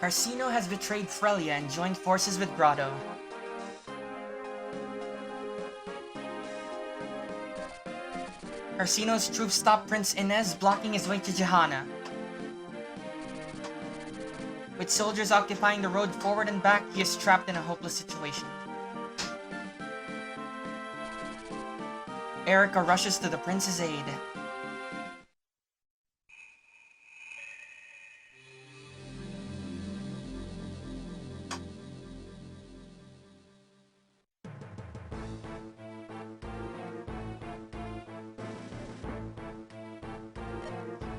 Carcino has betrayed Frelia and joined forces with Grotto. Carcino's troops stop Prince Inez, blocking his way to Johanna. With soldiers occupying the road forward and back, he is trapped in a hopeless situation. Eirika rushes to the prince's aid.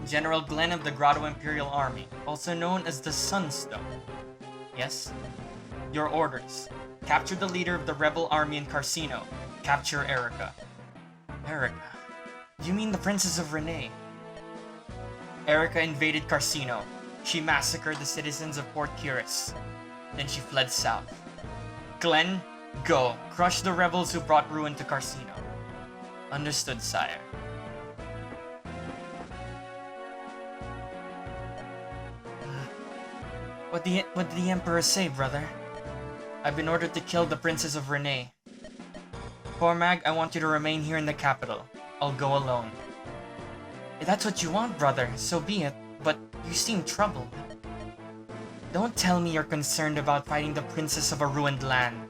General Glenn of the Grotto Imperial Army, also known as the Sunstone. Yes? Your orders. Capture the leader of the rebel army in Carcino. Capture Eirika. Eirika? You mean the Princess of Renee? Eirika invaded Carcino. She massacred the citizens of Port Curis. Then she fled south. Glenn, go. Crush the rebels who brought ruin to Carcino. Understood, sire. What did the Emperor say, brother? I've been ordered to kill the Princess of Renee. Cormag, I want you to remain here in the capital. I'll go alone. If that's what you want, brother, so be it, but you seem troubled. Don't tell me you're concerned about fighting the Princess of a ruined land.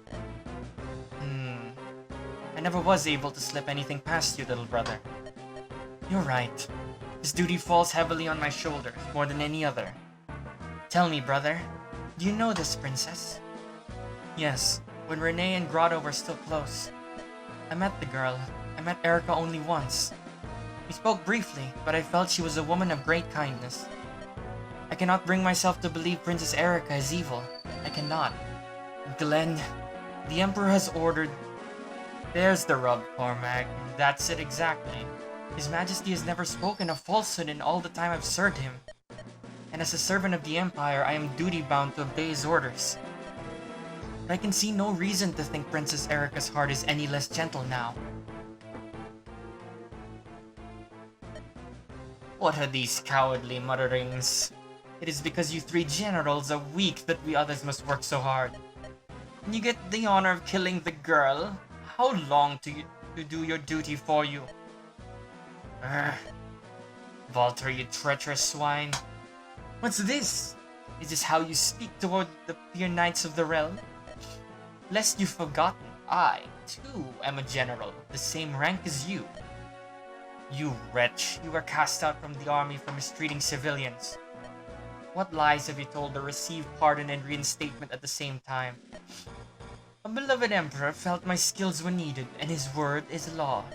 I never was able to slip anything past you, little brother. You're right. This duty falls heavily on my shoulders, more than any other. Tell me, brother, do you know this princess? Yes, when Renee and Grotto were still close. I met the girl. I met Eirika only once. We spoke briefly, but I felt she was a woman of great kindness. I cannot bring myself to believe Princess Eirika is evil. I cannot. Glenn, the Emperor has ordered... There's the rub, Cormag. That's it exactly. His Majesty has never spoken a falsehood in all the time I've served him. And as a servant of the Empire, I am duty-bound to obey his orders. But I can see no reason to think Princess Eirika's heart is any less gentle now. What are these cowardly mutterings? It is because you three generals are weak that we others must work so hard. And you get the honor of killing the girl? How long do you do your duty for you? Walter, you treacherous swine. What's this? Is this how you speak toward the peer knights of the realm? Lest you've forgotten, I, too, am a general, the same rank as you. You wretch, you were cast out from the army for mistreating civilians. What lies have you told to receive pardon and reinstatement at the same time? A beloved emperor felt my skills were needed, and his word is law.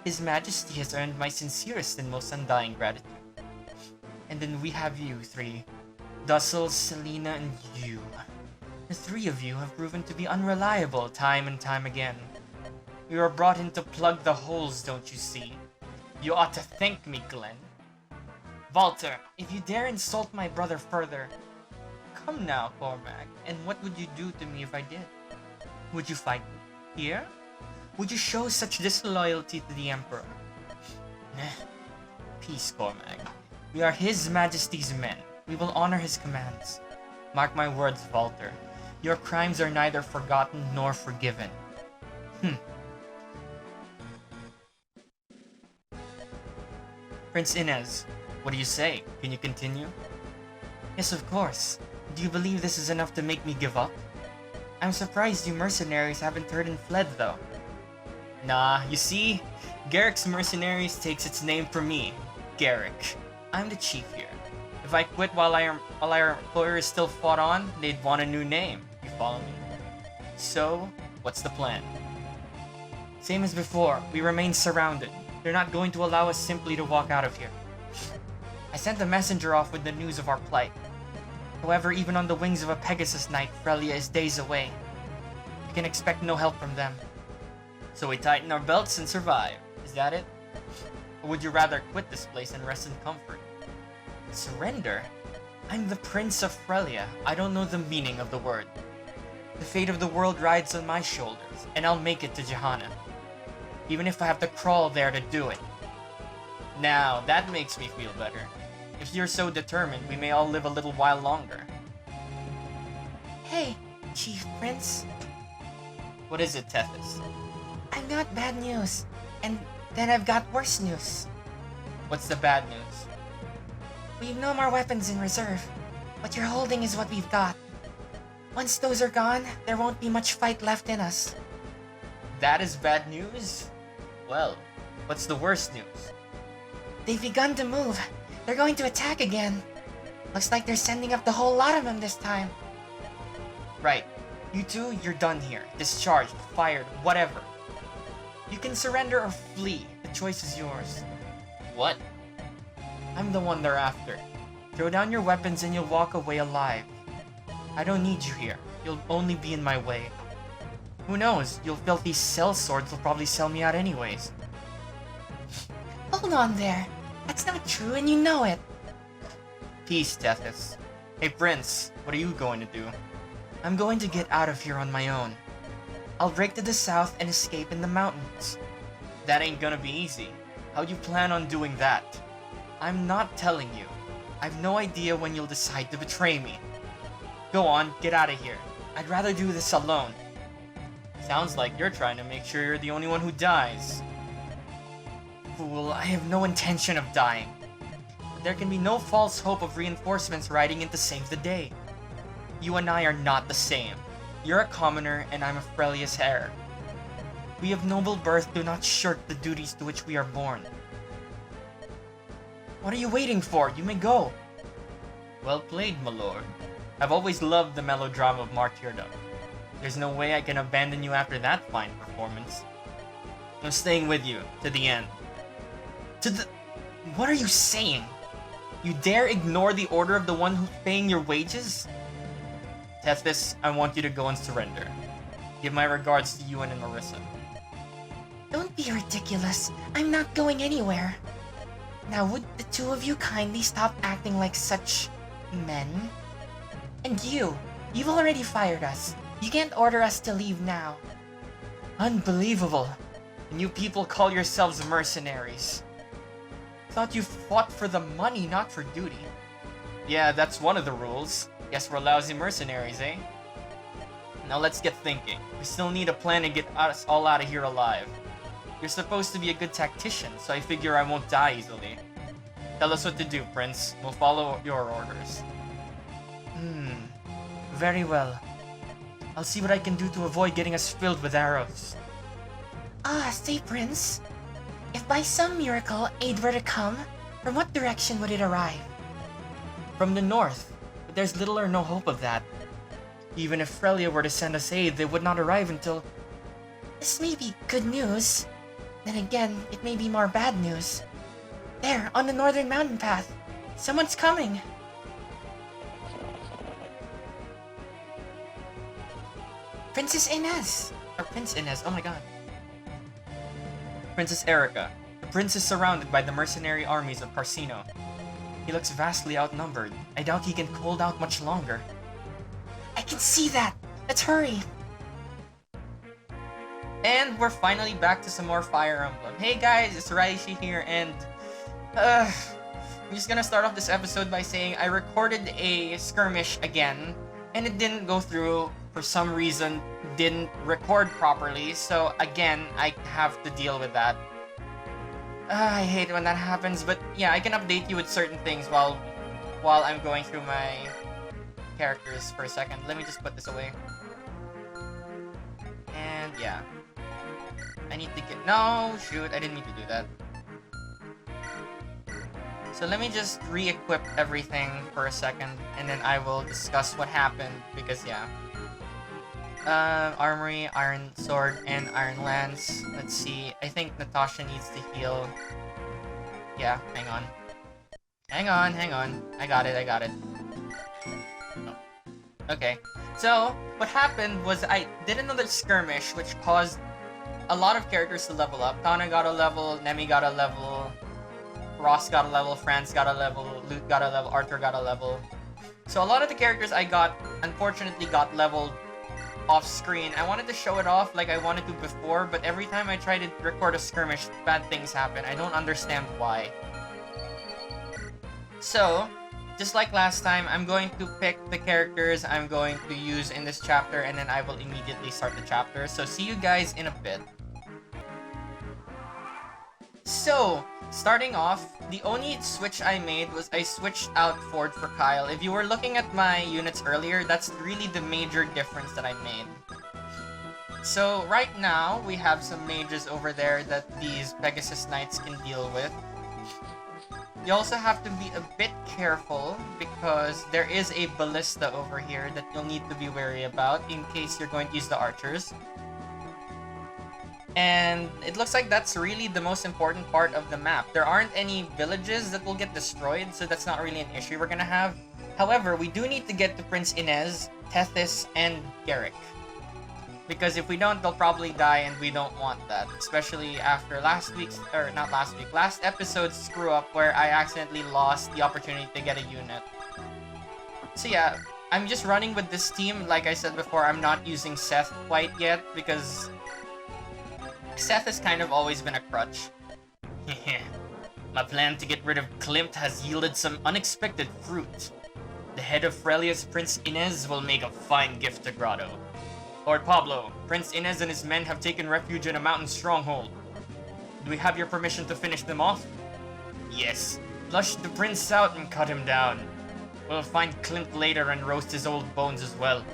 His Majesty has earned my sincerest and most undying gratitude. And then we have you three. Dussel, Selena, and you. The three of you have proven to be unreliable time and time again. We were brought in to plug the holes, don't you see? You ought to thank me, Glenn. Walter, if you dare insult my brother further... Come now, Cormac, and what would you do to me if I did? Would you fight me? Here? Would you show such disloyalty to the Emperor? Peace, Cormac. We are His Majesty's men. We will honor his commands. Mark my words, Walter. Your crimes are neither forgotten nor forgiven. Prince Inez, what do you say? Can you continue? Yes, of course. Do you believe this is enough to make me give up? I'm surprised you mercenaries haven't turned and fled, though. Nah, you see? Gerik's Mercenaries takes its name from me, Gerik. I'm the chief here. If I quit while our employer is still fought on, they'd want a new name. You follow me? So, what's the plan? Same as before, we remain surrounded. They're not going to allow us simply to walk out of here. I sent a messenger off with the news of our plight. However, even on the wings of a Pegasus Knight, Frelia is days away. We can expect no help from them. So we tighten our belts and survive. Is that it? Or would you rather quit this place and rest in comfort? Surrender? I'm the Prince of Frelia. I don't know the meaning of the word. The fate of the world rides on my shoulders, and I'll make it to Johanna. Even if I have to crawl there to do it. Now, that makes me feel better. If you're so determined, we may all live a little while longer. Hey, Chief Prince. What is it, Tethys? I've got bad news, and then I've got worse news. What's the bad news? We've no more weapons in reserve. What you're holding is what we've got. Once those are gone, there won't be much fight left in us. That is bad news? Well, what's the worst news? They've begun to move. They're going to attack again. Looks like they're sending up the whole lot of them this time. Right. You two, you're done here. Discharged, fired, whatever. You can surrender or flee. The choice is yours. What? I'm the one they're after. Throw down your weapons and you'll walk away alive. I don't need you here. You'll only be in my way. Who knows? Your filthy cell swords will probably sell me out anyways. Hold on there. That's not true and you know it. Peace, Tethys. Hey, Prince, what are you going to do? I'm going to get out of here on my own. I'll break to the south and escape in the mountains. That ain't gonna be easy. How do you plan on doing that? I'm not telling you. I've no idea when you'll decide to betray me. Go on, get out of here. I'd rather do this alone. Sounds like you're trying to make sure you're the only one who dies. Fool, I have no intention of dying. But there can be no false hope of reinforcements riding in to save the day. You and I are not the same. You're a commoner and I'm a Freljus heir. We of noble birth do not shirk the duties to which we are born. What are you waiting for? You may go. Well played, my lord. I've always loved the melodrama of martyrdom. There's no way I can abandon you after that fine performance. I'm staying with you, to the end. What are you saying? You dare ignore the order of the one who's paying your wages? Tethys, I want you to go and surrender. Give my regards to Ewan and Marissa. Don't be ridiculous. I'm not going anywhere. Now would the two of you kindly stop acting like such men? And you've already fired us. You can't order us to leave now. Unbelievable. And you people call yourselves mercenaries. Thought you fought for the money, not for duty. Yeah, that's one of the rules. Guess we're lousy mercenaries, eh? Now let's get thinking. We still need a plan to get us all out of here alive. You're supposed to be a good tactician, so I figure I won't die easily. Tell us what to do, Prince. We'll follow your orders. Very well. I'll see what I can do to avoid getting us filled with arrows. Say, Prince. If by some miracle aid were to come, from what direction would it arrive? From the north, but there's little or no hope of that. Even if Frelia were to send us aid, they would not arrive until... This may be good news. Then again, it may be more bad news. There, on the northern mountain path. Someone's coming. Princess Inez. Or Prince Inez, oh my god. Princess Eirika. The prince is surrounded by the mercenary armies of Carcino. He looks vastly outnumbered. I doubt he can hold out much longer. I can see that! Let's hurry! And we're finally back to some more Fire Emblem. Hey guys, it's Raishi here, and... I'm just gonna start off this episode by saying I recorded a skirmish again, and it didn't go through. For some reason, didn't record properly, so again, I have to deal with that. I hate when that happens, but yeah, I can update you with certain things while I'm going through my characters for a second. Let me just put this away. And yeah. I need to get... No, shoot, I didn't need to do that. So let me just re-equip everything for a second, and then I will discuss what happened, because yeah. Armory, Iron Sword, and Iron Lance. Let's see, I think Natasha needs to heal. Yeah, hang on. Hang on. I got it. Oh. Okay, so what happened was I did another skirmish, which caused a lot of characters to level up. Tana got a level, Nemi got a level, Ross got a level, Franz got a level, Lute got a level, Arthur got a level. So a lot of the characters I got, unfortunately, got leveled off screen. I wanted to show it off like I wanted to before, but every time I try to record a skirmish, bad things happen. I don't understand why. So, just like last time, I'm going to pick the characters I'm going to use in this chapter, and then I will immediately start the chapter. So see you guys in a bit. So, starting off, the only switch I made was I switched out Ford for Kyle. If you were looking at my units earlier, that's really the major difference that I made. So, right now, we have some mages over there that these Pegasus Knights can deal with. You also have to be a bit careful because there is a ballista over here that you'll need to be wary about in case you're going to use the archers. And it looks like that's really the most important part of the map. There aren't any villages that will get destroyed, so that's not really an issue we're gonna have. However, we do need to get to Prince Inez, Tethys, and Gerik. Because if we don't, they'll probably die, and we don't want that. Especially after last episode's screw up where I accidentally lost the opportunity to get a unit. So yeah, I'm just running with this team. Like I said before, I'm not using Seth quite yet because Seth has kind of always been a crutch. My plan to get rid of Klimt has yielded some unexpected fruit. The head of Frelia's Prince Inez will make a fine gift to Grotto. Lord Pablo, Prince Inez and his men have taken refuge in a mountain stronghold. Do we have your permission to finish them off? Yes. Flush the prince out and cut him down. We'll find Klimt later and roast his old bones as well.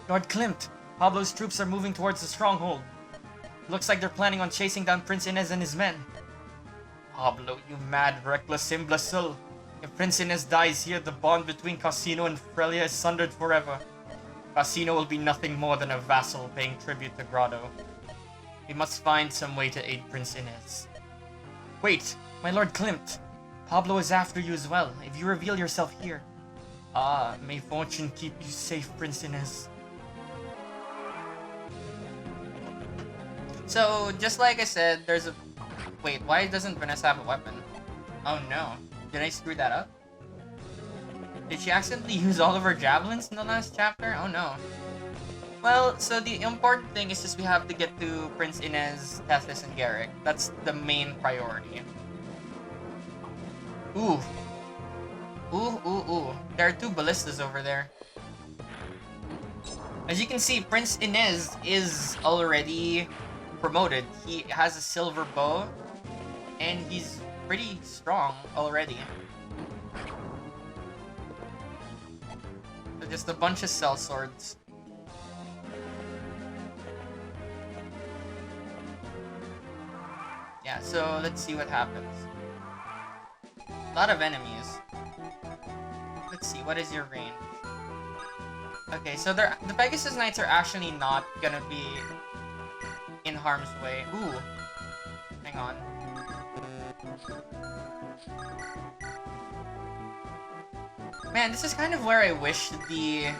Lord Klimt, Pablo's troops are moving towards the stronghold. Looks like they're planning on chasing down Prince Inez and his men. Pablo, you mad, reckless imbecile. If Prince Inez dies here, the bond between Carcino and Frelia is sundered forever. Carcino will be nothing more than a vassal paying tribute to Grotto. We must find some way to aid Prince Inez. Wait, my Lord Klimt. Pablo is after you as well, if you reveal yourself here. Ah, may fortune keep you safe, Prince Inez. So, just like I said, there's a... Wait, why doesn't Vanessa have a weapon? Oh no. Did I screw that up? Did she accidentally use all of her javelins in the last chapter? Oh no. Well, so the important thing is just we have to get to Prince Inez, Tethys, and Gerik. That's the main priority. Ooh. Ooh. There are two ballistas over there. As you can see, Prince Inez is already promoted. He has a silver bow, and he's pretty strong already. So just a bunch of cell swords. Yeah, so let's see what happens. A lot of enemies. Let's see, what is your range? Okay, so the Pegasus Knights are actually not gonna be in harm's way. Ooh. Hang on. Man, this is kind of where I wish the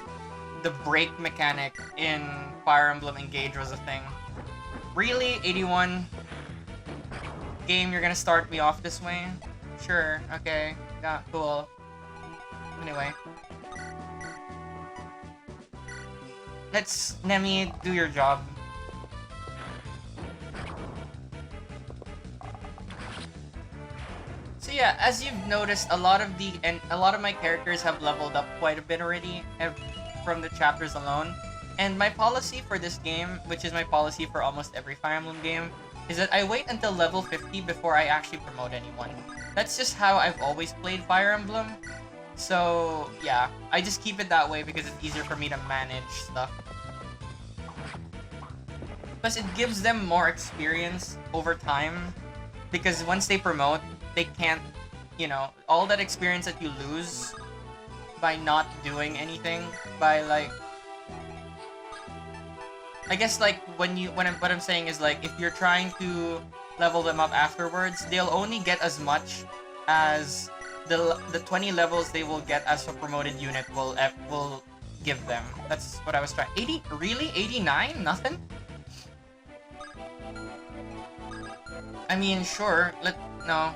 break mechanic in Fire Emblem Engage was a thing. Really? 81? Game, you're gonna start me off this way? Sure, okay. Yeah, cool. Anyway. Let's, Nemi, do your job. So yeah, as you've noticed, a lot of my characters have leveled up quite a bit already from the chapters alone. And my policy for this game, which is my policy for almost every Fire Emblem game, is that I wait until level 50 before I actually promote anyone. That's just how I've always played Fire Emblem. So yeah, I just keep it that way because it's easier for me to manage stuff. Plus it gives them more experience over time, because once they promote, they can't, you know, all that experience that you lose by not doing anything, by like, I guess like what I'm saying is like, if you're trying to level them up afterwards, they'll only get as much as the 20 levels they will get as a promoted unit will give them. That's what I was trying. 80? Really? 89? Nothing? I mean, sure. No.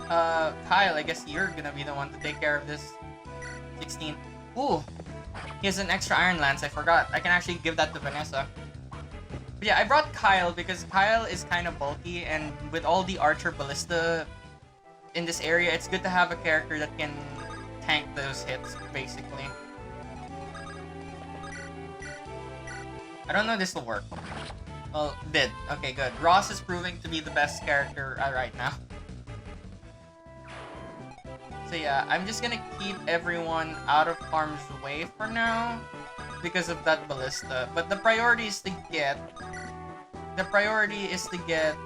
Kyle, I guess you're gonna be the one to take care of this. 16. Ooh. He has an extra Iron Lance, I forgot. I can actually give that to Vanessa. But yeah, I brought Kyle because Kyle is kind of bulky, and with all the archer ballista in this area, it's good to have a character that can tank those hits, basically. I don't know if this will work. Well, did. Okay, good. Ross is proving to be the best character right now. So yeah, I'm just gonna keep everyone out of harm's way for now because of that ballista. But the priority is to get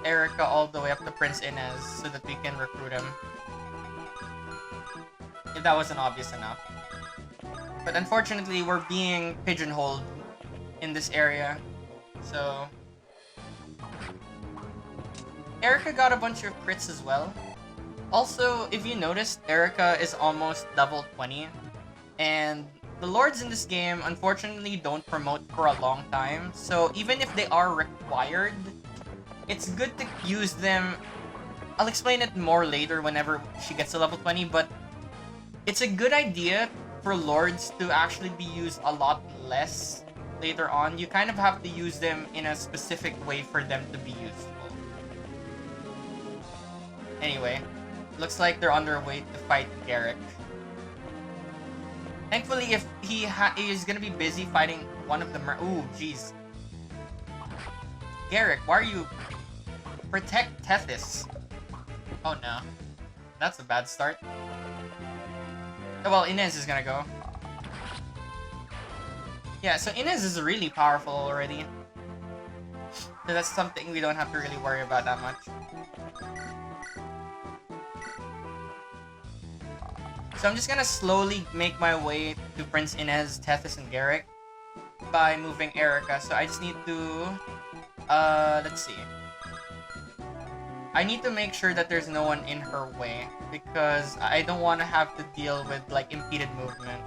Eirika all the way up to Prince Inez so that we can recruit him. If that wasn't obvious enough. But unfortunately, we're being pigeonholed in this area. So Eirika got a bunch of crits as well. Also, if you noticed, Eirika is almost level 20. And the lords in this game, unfortunately, don't promote for a long time. So even if they are required, it's good to use them. I'll explain it more later whenever she gets to level 20, but it's a good idea for lords to actually be used a lot less later on. You kind of have to use them in a specific way for them to be useful. Anyway, looks like they're on their way to fight Gerik. Thankfully, if he is gonna be busy fighting one of the ooh, jeez. Gerik, why are you... Protect Tethys. Oh no. That's a bad start. Oh, well, Inez is gonna go. Yeah, so Inez is really powerful already. So that's something we don't have to really worry about that much. So I'm just gonna slowly make my way to Prince Inez, Tethys, and Gerik by moving Eirika. So I just need to... let's see. I need to make sure that there's no one in her way because I don't want to have to deal with, like, impeded movement.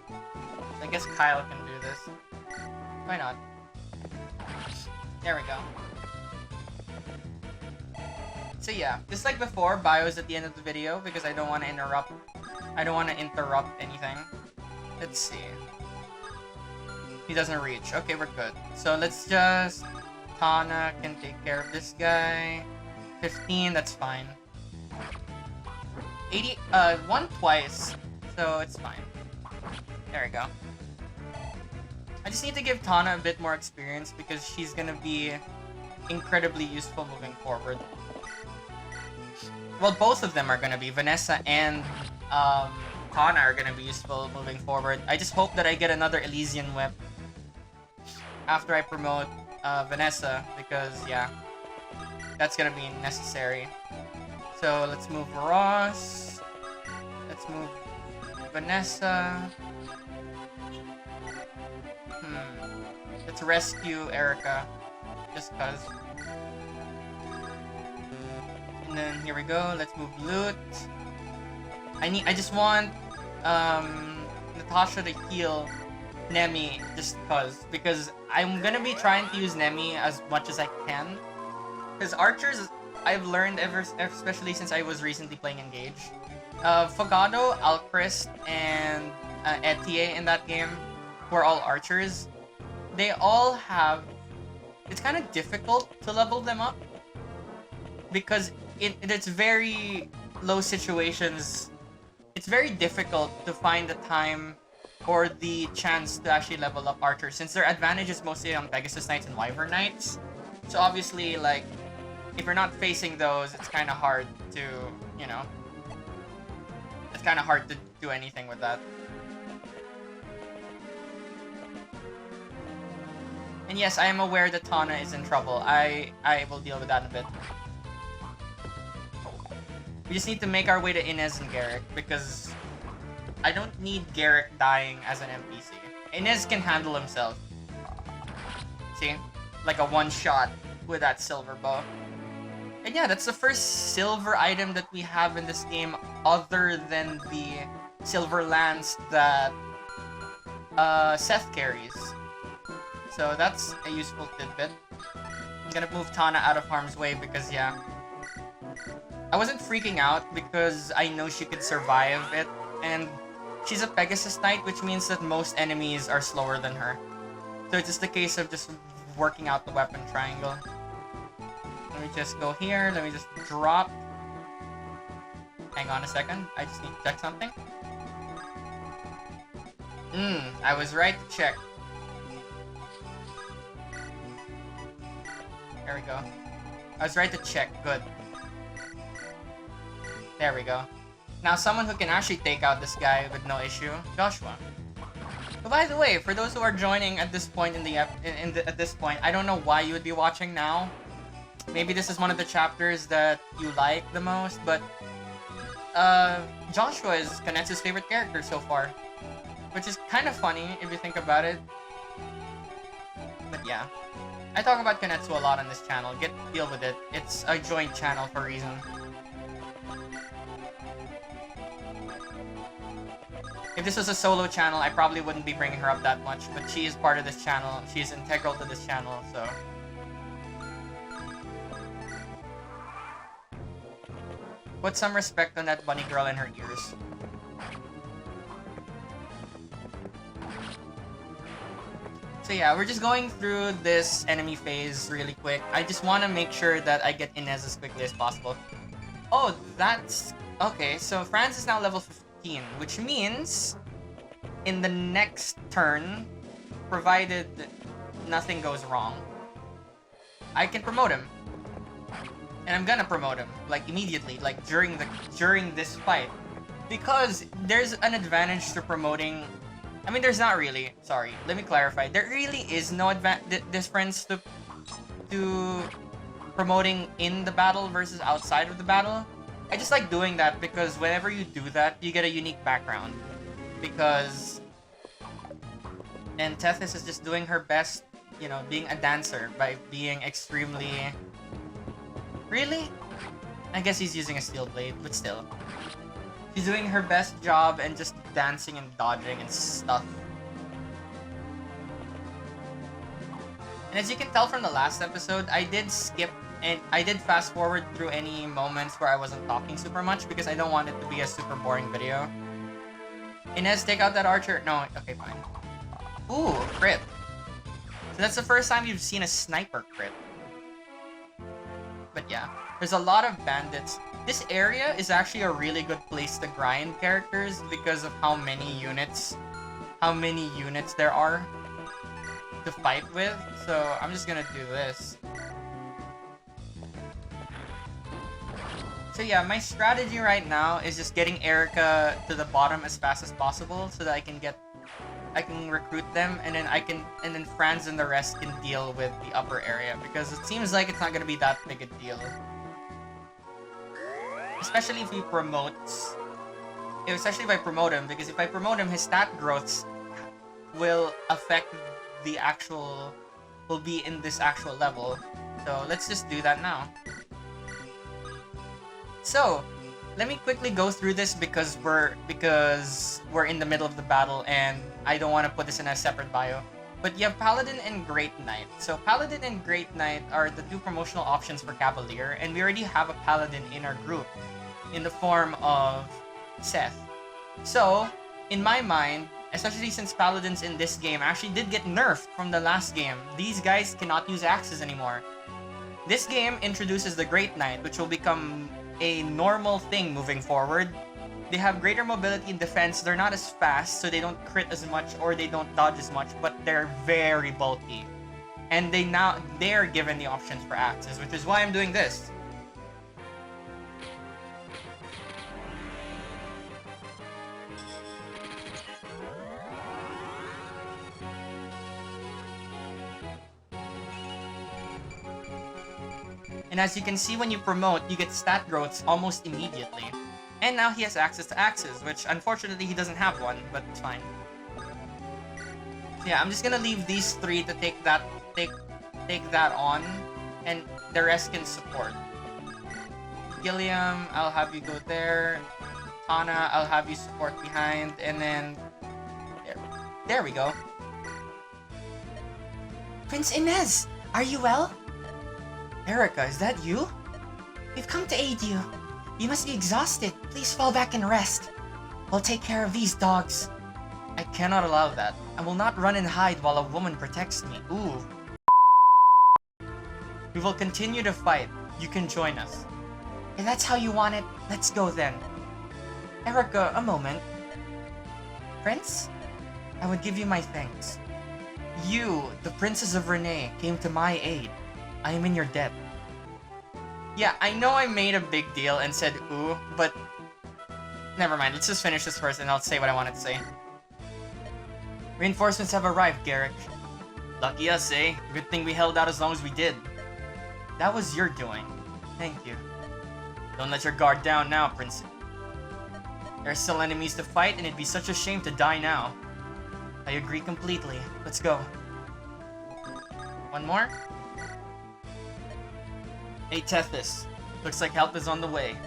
So I guess Kyle can do this. Why not? There we go. So yeah, just like before, bio's at the end of the video because I don't want to interrupt. I don't want to interrupt anything. Let's see. He doesn't reach. Okay, we're good. So let's just... Tana can take care of this guy. 15, that's fine. 80, one twice, so it's fine. There we go. I just need to give Tana a bit more experience because she's gonna be incredibly useful moving forward. Well, both of them are gonna be. Vanessa and Tana are gonna be useful moving forward. I just hope that I get another Elysian whip after I promote Vanessa because, yeah, that's gonna be necessary. So let's move Ross. Let's move Vanessa. Let's rescue Eirika. Just cause. And then here we go. Let's move loot. I just want Natasha to heal Nemi just because I'm gonna be trying to use Nemi as much as I can. Because archers, I've learned especially since I was recently playing Engage. Fogado, Alchrist, and Etie in that game, who are all archers, they all have... It's kind of difficult to level them up. Because it's very low situations. It's very difficult to find the time or the chance to actually level up archers, since their advantage is mostly on Pegasus Knights and Wyvern Knights. So obviously, like, if you're not facing those, it's kind of hard to, you know... It's kind of hard to do anything with that. And yes, I am aware that Tana is in trouble. I will deal with that in a bit. We just need to make our way to Inez and Gerik, because I don't need Gerik dying as an NPC. Inez can handle himself. See? Like a one-shot with that silver bow. And yeah, that's the first silver item that we have in this game other than the silver lance that Seth carries. So that's a useful tidbit. I'm gonna move Tana out of harm's way because, yeah, I wasn't freaking out because I know she could survive it, and she's a Pegasus Knight, which means that most enemies are slower than her. So it's just a case of just working out the weapon triangle. Let me just go here. Let me just drop. Hang on a second. I just need to check something. I was right to check. There we go. I was right to check. Good. There we go. Now, someone who can actually take out this guy with no issue, Joshua. But by the way, for those who are joining at this point at this point, I don't know why you would be watching now. Maybe this is one of the chapters that you like the most, but Joshua is Kanetsu's favorite character so far, which is kind of funny if you think about it. But yeah, I talk about Kanetsu a lot on this channel. Deal with it. It's a joint channel for a reason. If this was a solo channel, I probably wouldn't be bringing her up that much, but she is part of this channel. She is integral to this channel, so... Put some respect on that bunny girl and her ears. So yeah, we're just going through this enemy phase really quick. I just want to make sure that I get Inez as quickly as possible. Oh, that's... Okay, so Franz is now level 15, which means in the next turn, provided nothing goes wrong, I can promote him. And I'm gonna promote him, like, immediately, like, during this fight. Because there's an advantage to promoting... I mean, there's not really. Sorry, let me clarify. There really is no difference to promoting in the battle versus outside of the battle. I just like doing that because whenever you do that, you get a unique background. Because... And Tethys is just doing her best, you know, being a dancer by being extremely... Really? I guess he's using a steel blade, but still. She's doing her best job and just dancing and dodging and stuff. And as you can tell from the last episode, I did skip and I did fast forward through any moments where I wasn't talking super much because I don't want it to be a super boring video. Inez, take out that archer. No, okay, fine. Ooh, crit. So that's the first time you've seen a sniper crit. But yeah, there's a lot of bandits. This area is actually a really good place to grind characters because of how many units there are to fight with. So I'm just gonna do this. So yeah, my strategy right now is just getting Eirika to the bottom as fast as possible so that I can recruit them, and then Franz and the rest can deal with the upper area because it seems like it's not gonna be that big a deal. Especially if I promote him, because if I promote him, his stat growths will affect will be in this actual level. So let's just do that now. So, let me quickly go through this because we're in the middle of the battle and I don't want to put this in a separate bio. But you have Paladin and Great Knight. So Paladin and Great Knight are the two promotional options for Cavalier, and we already have a Paladin in our group in the form of Seth. So, in my mind, especially since Paladins in this game actually did get nerfed from the last game, these guys cannot use axes anymore. This game introduces the Great Knight, which will become a normal thing moving forward. They have greater mobility and defense. They're not as fast, so they don't crit as much or they don't dodge as much, but they're very bulky. And they're given the options for axes, which is why I'm doing this. And as you can see, when you promote, you get stat growths almost immediately. And now he has access to axes, which unfortunately he doesn't have one, but it's fine. So yeah, I'm just gonna leave these three to take that on, and the rest can support. Gilliam, I'll have you go there. Tana, I'll have you support behind, and then there we go. Prince Inez, are you well? Eirika, is that you? We've come to aid you. You must be exhausted. Please fall back and rest. We'll take care of these dogs. I cannot allow that. I will not run and hide while a woman protects me. Ooh. We will continue to fight. You can join us. If that's how you want it, let's go then. Eirika, a moment. Prince? I would give you my thanks. You, the Princess of Renee, came to my aid. I am in your debt. Yeah, I know I made a big deal and said ooh, but never mind. Let's just finish this first and I'll say what I wanted to say. Reinforcements have arrived, Gerik. Lucky us, eh? Good thing we held out as long as we did. That was your doing. Thank you. Don't let your guard down now, Prince. There are still enemies to fight, and it'd be such a shame to die now. I agree completely. Let's go. One more? Hey, Tethys. Looks like help is on the way.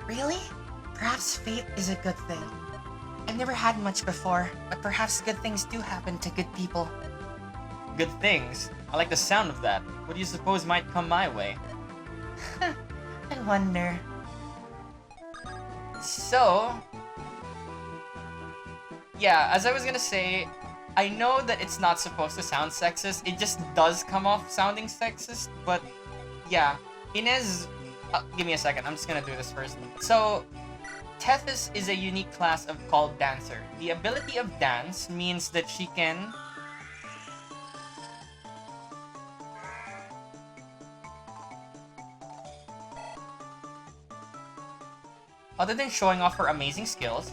Really? Perhaps fate is a good thing. I've never had much before, but perhaps good things do happen to good people. Good things? I like the sound of that. What do you suppose might come my way? I wonder. So, yeah, as I was gonna say, I know that it's not supposed to sound sexist. It just does come off sounding sexist, but yeah. Inez, give me a second. I'm just gonna do this first. So, Tethys is a unique class called Dancer. The ability of Dance means that she can... Other than showing off her amazing skills,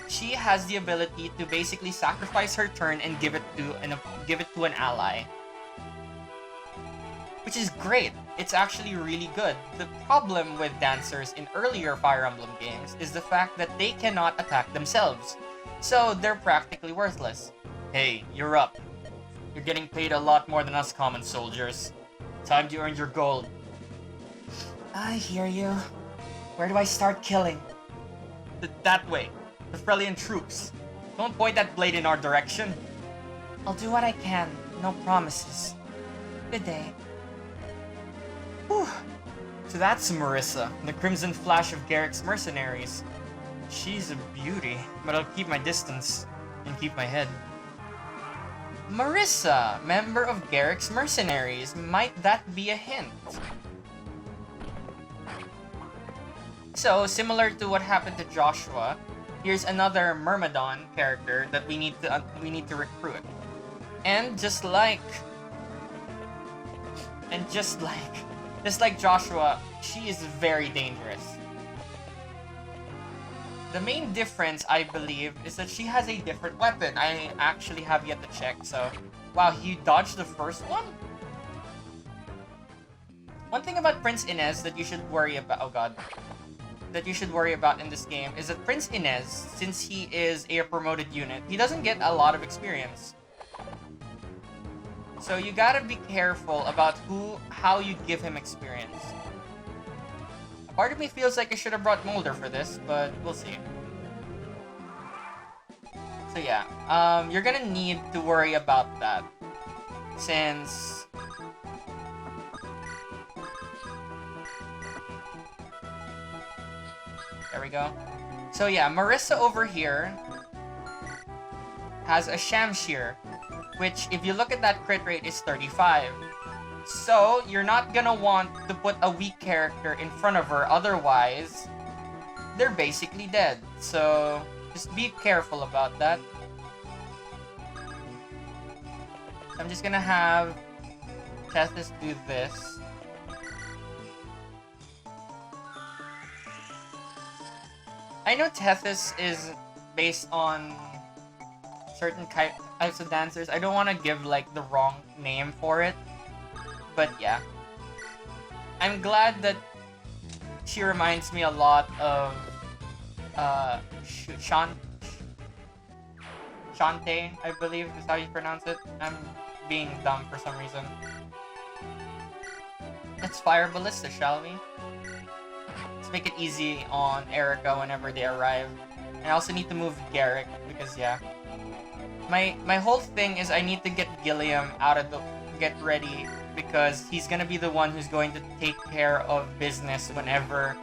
she has the ability to basically sacrifice her turn and give it to an ally. Which is great. It's actually really good. The problem with dancers in earlier Fire Emblem games is the fact that they cannot attack themselves. So they're practically worthless. Hey, you're up. You're getting paid a lot more than us common soldiers. Time to earn your gold. I hear you. Where do I start killing? That way. The Freljand troops. Don't point that blade in our direction. I'll do what I can. No promises. Good day. Whew. So that's Marissa, the Crimson Flash of Gerik's Mercenaries. She's a beauty, but I'll keep my distance and keep my head. Marissa, member of Gerik's Mercenaries. Might that be a hint? So, similar to what happened to Joshua, here's another Myrmidon character that we need to recruit. And just like Joshua, she is very dangerous. The main difference, I believe, is that she has a different weapon. I actually have yet to check, so... Wow, he dodged the first one? One thing about Prince Inez that you should worry about... Oh god. That you should worry about in this game is that Prince Inez, since he is a promoted unit, he doesn't get a lot of experience. So you gotta be careful about how you give him experience. A part of me feels like I should have brought Molder for this, but we'll see. So yeah, you're gonna need to worry about that. Since... There we go. So yeah, Marissa over here has a Shamshir, which if you look at that crit rate is 35. So you're not gonna want to put a weak character in front of her, otherwise they're basically dead. So just be careful about that. I'm just gonna have Tethys do this. I know Tethys is based on certain types of dancers. I don't want to give, like, the wrong name for it. But, yeah. I'm glad that she reminds me a lot of, Shante, I believe is how you pronounce it. I'm being dumb for some reason. Let's fire Ballista, shall we? Let's make it easy on Eirika whenever they arrive. And I also need to move Gerik, because yeah. My whole thing is I need to get Gilliam get ready, because he's gonna be the one who's going to take care of business whenever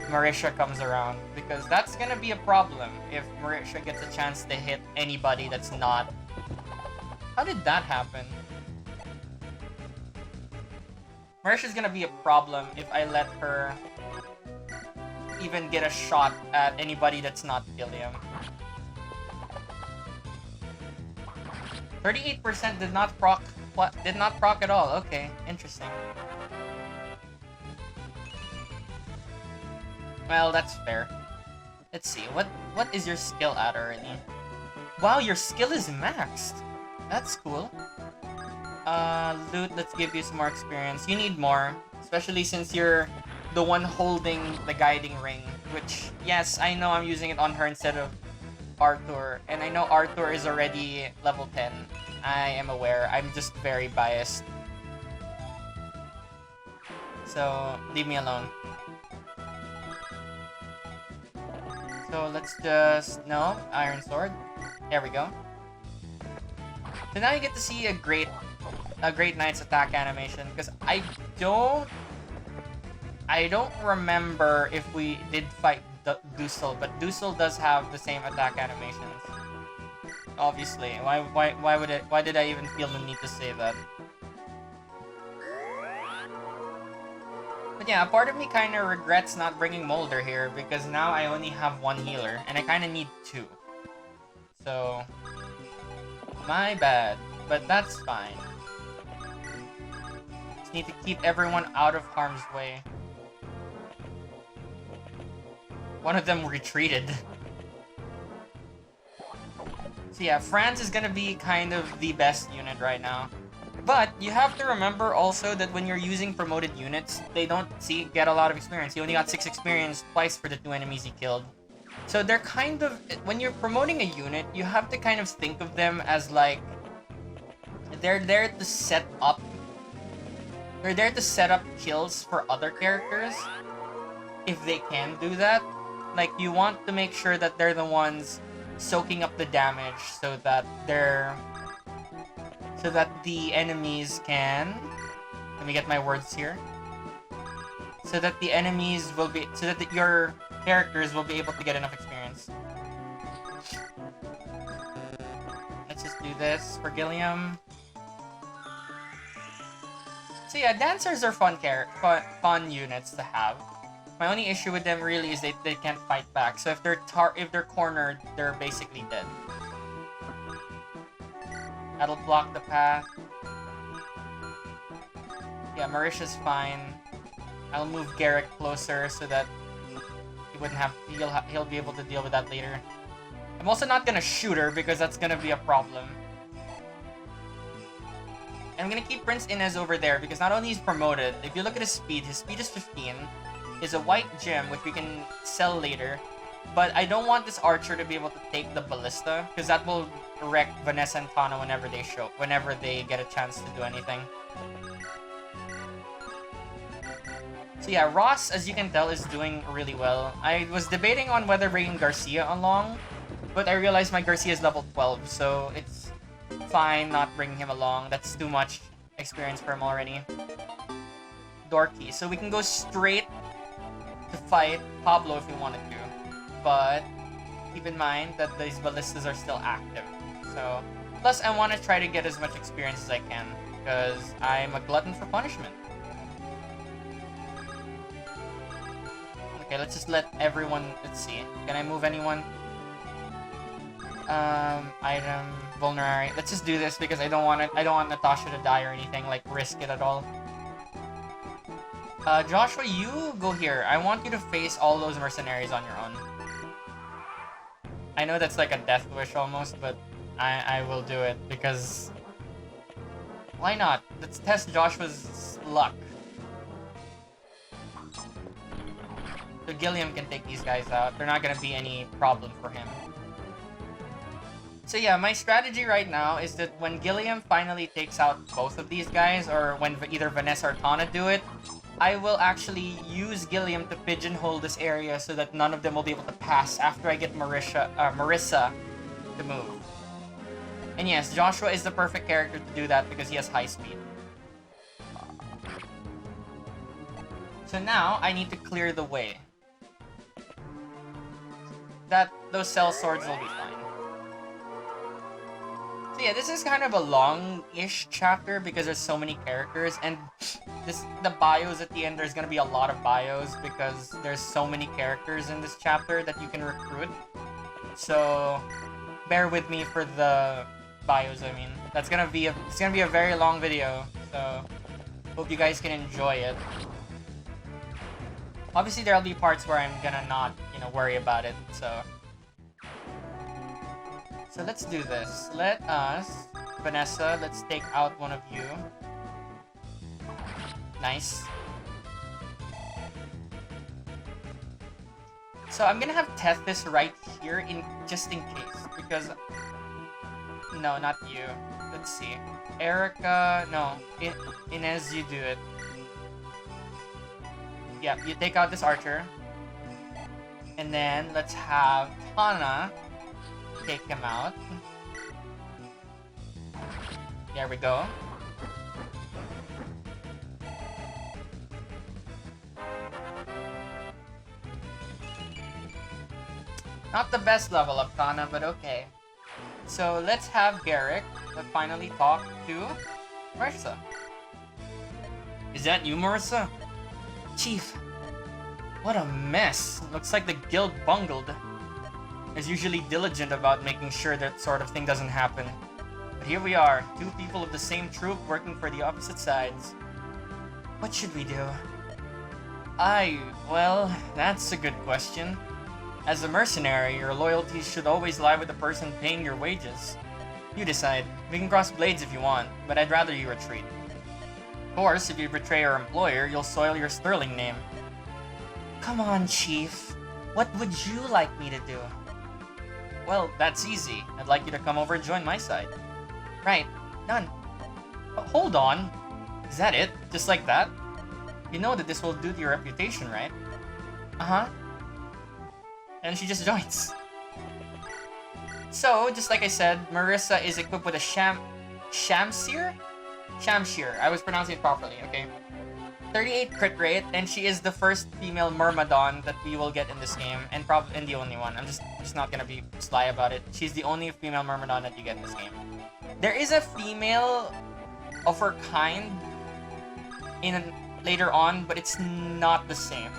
Marisha comes around. Because that's gonna be a problem if Marisha gets a chance to hit anybody that's not... How did that happen? Marisha's gonna be a problem if I let her even get a shot at anybody that's not Gilliam. 38% did not proc. What? Did not proc at all. Okay, interesting. Well, that's fair. Let's see. What is your skill at already? Wow, your skill is maxed. That's cool. Loot, let's give you some more experience. You need more, especially since you're the one holding the guiding ring, which, yes, I know I'm using it on her instead of Arthur, and I know Arthur is already level 10. I am aware. I'm just very biased. So, leave me alone. So, let's just... No, Iron Sword. There we go. So now you get to see a great Knight's attack animation, because I don't remember if we did fight Damsel, but Damsel does have the same attack animations. Obviously, why did I even feel the need to say that? But yeah, a part of me kind of regrets not bringing Molder here, because now I only have one healer, and I kind of need two. So, my bad, but that's fine. Just need to keep everyone out of harm's way. One of them retreated. So yeah, France is gonna be kind of the best unit right now. But you have to remember also that when you're using promoted units, they don't get a lot of experience. You only got 6 experience twice for the 2 enemies you killed. So they're kind of... When you're promoting a unit, you have to kind of think of them as like... They're there to set up... They're there to set up kills for other characters. If they can do that. Like, you want to make sure that they're the ones soaking up the damage so that the enemies can... Let me get my words here. So that the enemies will be... So that your characters will be able to get enough experience. Let's just do this for Gilliam. So yeah, dancers are fun units to have. My only issue with them really is they can't fight back. So if they're cornered, they're basically dead. That'll block the path. Yeah, Marisha's fine. I'll move Gerik closer so that he wouldn't have... He'll be able to deal with that later. I'm also not gonna shoot her because that's gonna be a problem. And I'm gonna keep Prince Inez over there because not only he's promoted, if you look at his speed is 15. Is a white gem, which we can sell later. But I don't want this archer to be able to take the ballista, because that will wreck Vanessa and Tana whenever they get a chance to do anything. So yeah, Ross, as you can tell, is doing really well. I was debating on whether bringing Garcia along, but I realized my Garcia is level 12, so it's fine not bringing him along. That's too much experience for him already. Dorky, so we can go straight to fight Pablo if we wanted to, but keep in mind that these ballistas are still active. So, plus I want to try to get as much experience as I can, because I'm a glutton for punishment. Okay, let's just let everyone... Let's see. Can I move anyone? Item... Vulnerary. Let's just do this because I don't want Natasha to die or anything, like risk it at all. Joshua, you go here. I want you to face all those mercenaries on your own. I know that's like a death wish almost, but I will do it because... Why not? Let's test Joshua's luck. So Gilliam can take these guys out. They're not gonna be any problem for him. So yeah, my strategy right now is that when Gilliam finally takes out both of these guys, or when either Vanessa or Tana do it, I will actually use Gilliam to pigeonhole this area so that none of them will be able to pass after I get Marissa to move. And yes, Joshua is the perfect character to do that because he has high speed. So now, I need to clear the way. Those cell swords will be fine. So yeah, this is kind of a long-ish chapter because there's so many characters, and the bios at the end, there's gonna be a lot of bios because there's so many characters in this chapter that you can recruit. So bear with me for the bios. I mean, it's gonna be a very long video. So hope you guys can enjoy it. Obviously, there'll be parts where I'm gonna not, worry about it. So let's do this. Let us, Vanessa, let's take out one of you. Nice. So I'm gonna have Tethys right here just in case, because no, not you. Let's see. Eirika, no. Inez, you do it. Yeah, you take out this archer. And then let's have Tana take him out. There we go. Not the best level up, Tana, but okay. So let's have Gerik finally talk to Marissa. Is that you, Marissa? Chief, What a mess. Looks like the guild bungled. Is usually diligent about making sure that sort of thing doesn't happen. But here we are, two people of the same troop working for the opposite sides. What should we do? Well, that's a good question. As a mercenary, your loyalties should always lie with the person paying your wages. You decide. We can cross blades if you want, but I'd rather you retreat. Of course, if you betray your employer, you'll soil your sterling name. come on, Chief. What would you like me to do? Well, that's easy. I'd like you to come over and join my side. Right, done. But hold on. Is that it? Just like that? You know that this will do to your reputation, right? Uh-huh. And she just joins. So, just like I said, Marissa is equipped with a Shamshir? Shamshir. I was pronouncing it properly, okay. 38 crit rate, and she is the first female Myrmidon that we will get in this game, and probably the only one. I'm just not gonna be sly about it. She's the only female Myrmidon that you get in this game. There is a female of her kind later on, but it's not the same.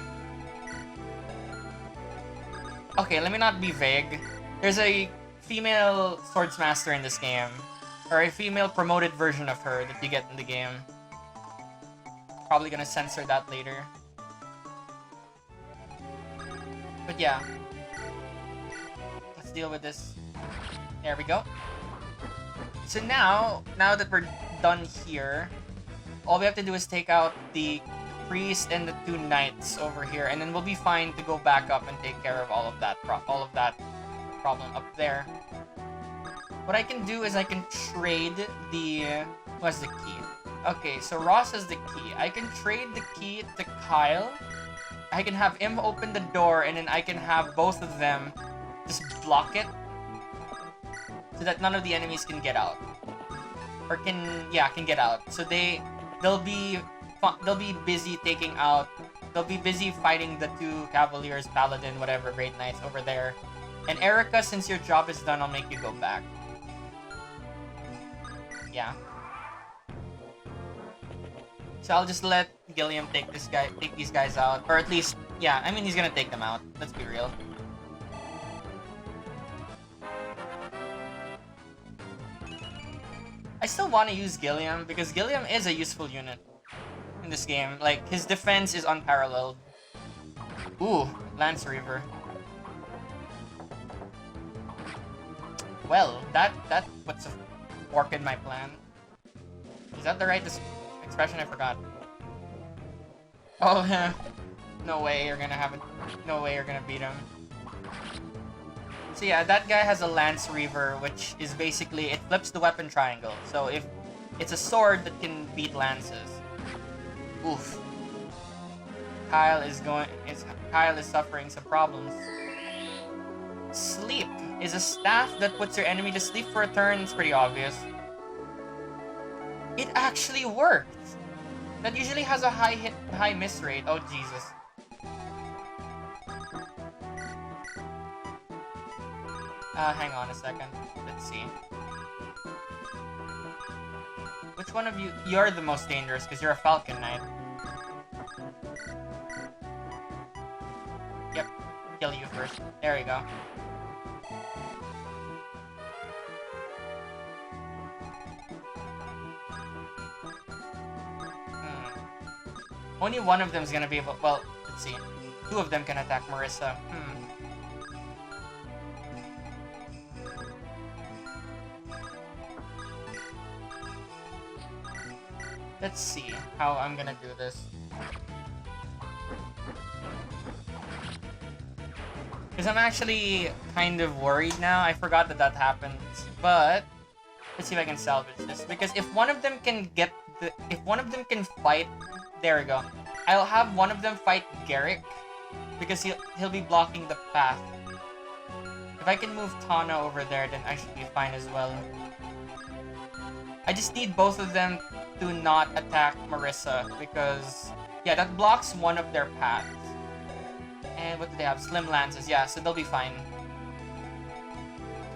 Okay, let me not be vague. There's a female swordsmaster in this game, or a female promoted version of her that you get in the game. Probably gonna censor that later. But yeah. Let's deal with this. There we go. So now that we're done here, all we have to do is take out the priest and the two knights over here, and then we'll be fine to go back up and take care of all of that problem up there. What I can do is I can trade the... What's the key? Okay, so Ross has the key. I can trade the key to Kyle. I can have him open the door, and then I can have both of them just block it so that none of the enemies can get out. Or can get out. So they'll be busy taking out... They'll be busy fighting the two cavaliers, paladin, whatever, great knights over there. And Eirika, since your job is done, I'll make you go back. Yeah. So I'll just let Gilliam take these guys out. Or at least, yeah, I mean, he's gonna take them out. Let's be real. I still want to use Gilliam, because Gilliam is a useful unit in this game. Like, his defense is unparalleled. Ooh, Lance Reaver. Well, that puts a fork in my plan. Is that the right expression? I forgot. Oh, yeah. No way you're gonna have it. No way you're gonna beat him. So yeah, that guy has a Lance Reaver, which is basically, it flips the weapon triangle. So if it's a sword that can beat lances. Oof. Kyle is suffering some problems. Sleep is a staff that puts your enemy to sleep for a turn. It's pretty obvious. It actually worked. That usually has a high miss rate. Oh Jesus. Hang on a second. Let's see. Which one of you? You're the most dangerous because you're a Falcon Knight. Yep. Kill you first. There you go. Only one of them is gonna be able. Well, let's see. Two of them can attack Marissa. Let's see how I'm gonna do this. Because I'm actually kind of worried now. I forgot that that happens. But let's see if I can salvage this. Because if one of them can get the... If one of them can fight... There we go. I'll have one of them fight Gerik. Because he'll be blocking the path. If I can move Tana over there, then I should be fine as well. I just need both of them to not attack Marissa. Because... yeah, that blocks one of their paths. And what do they have? Slim lances. Yeah, so they'll be fine.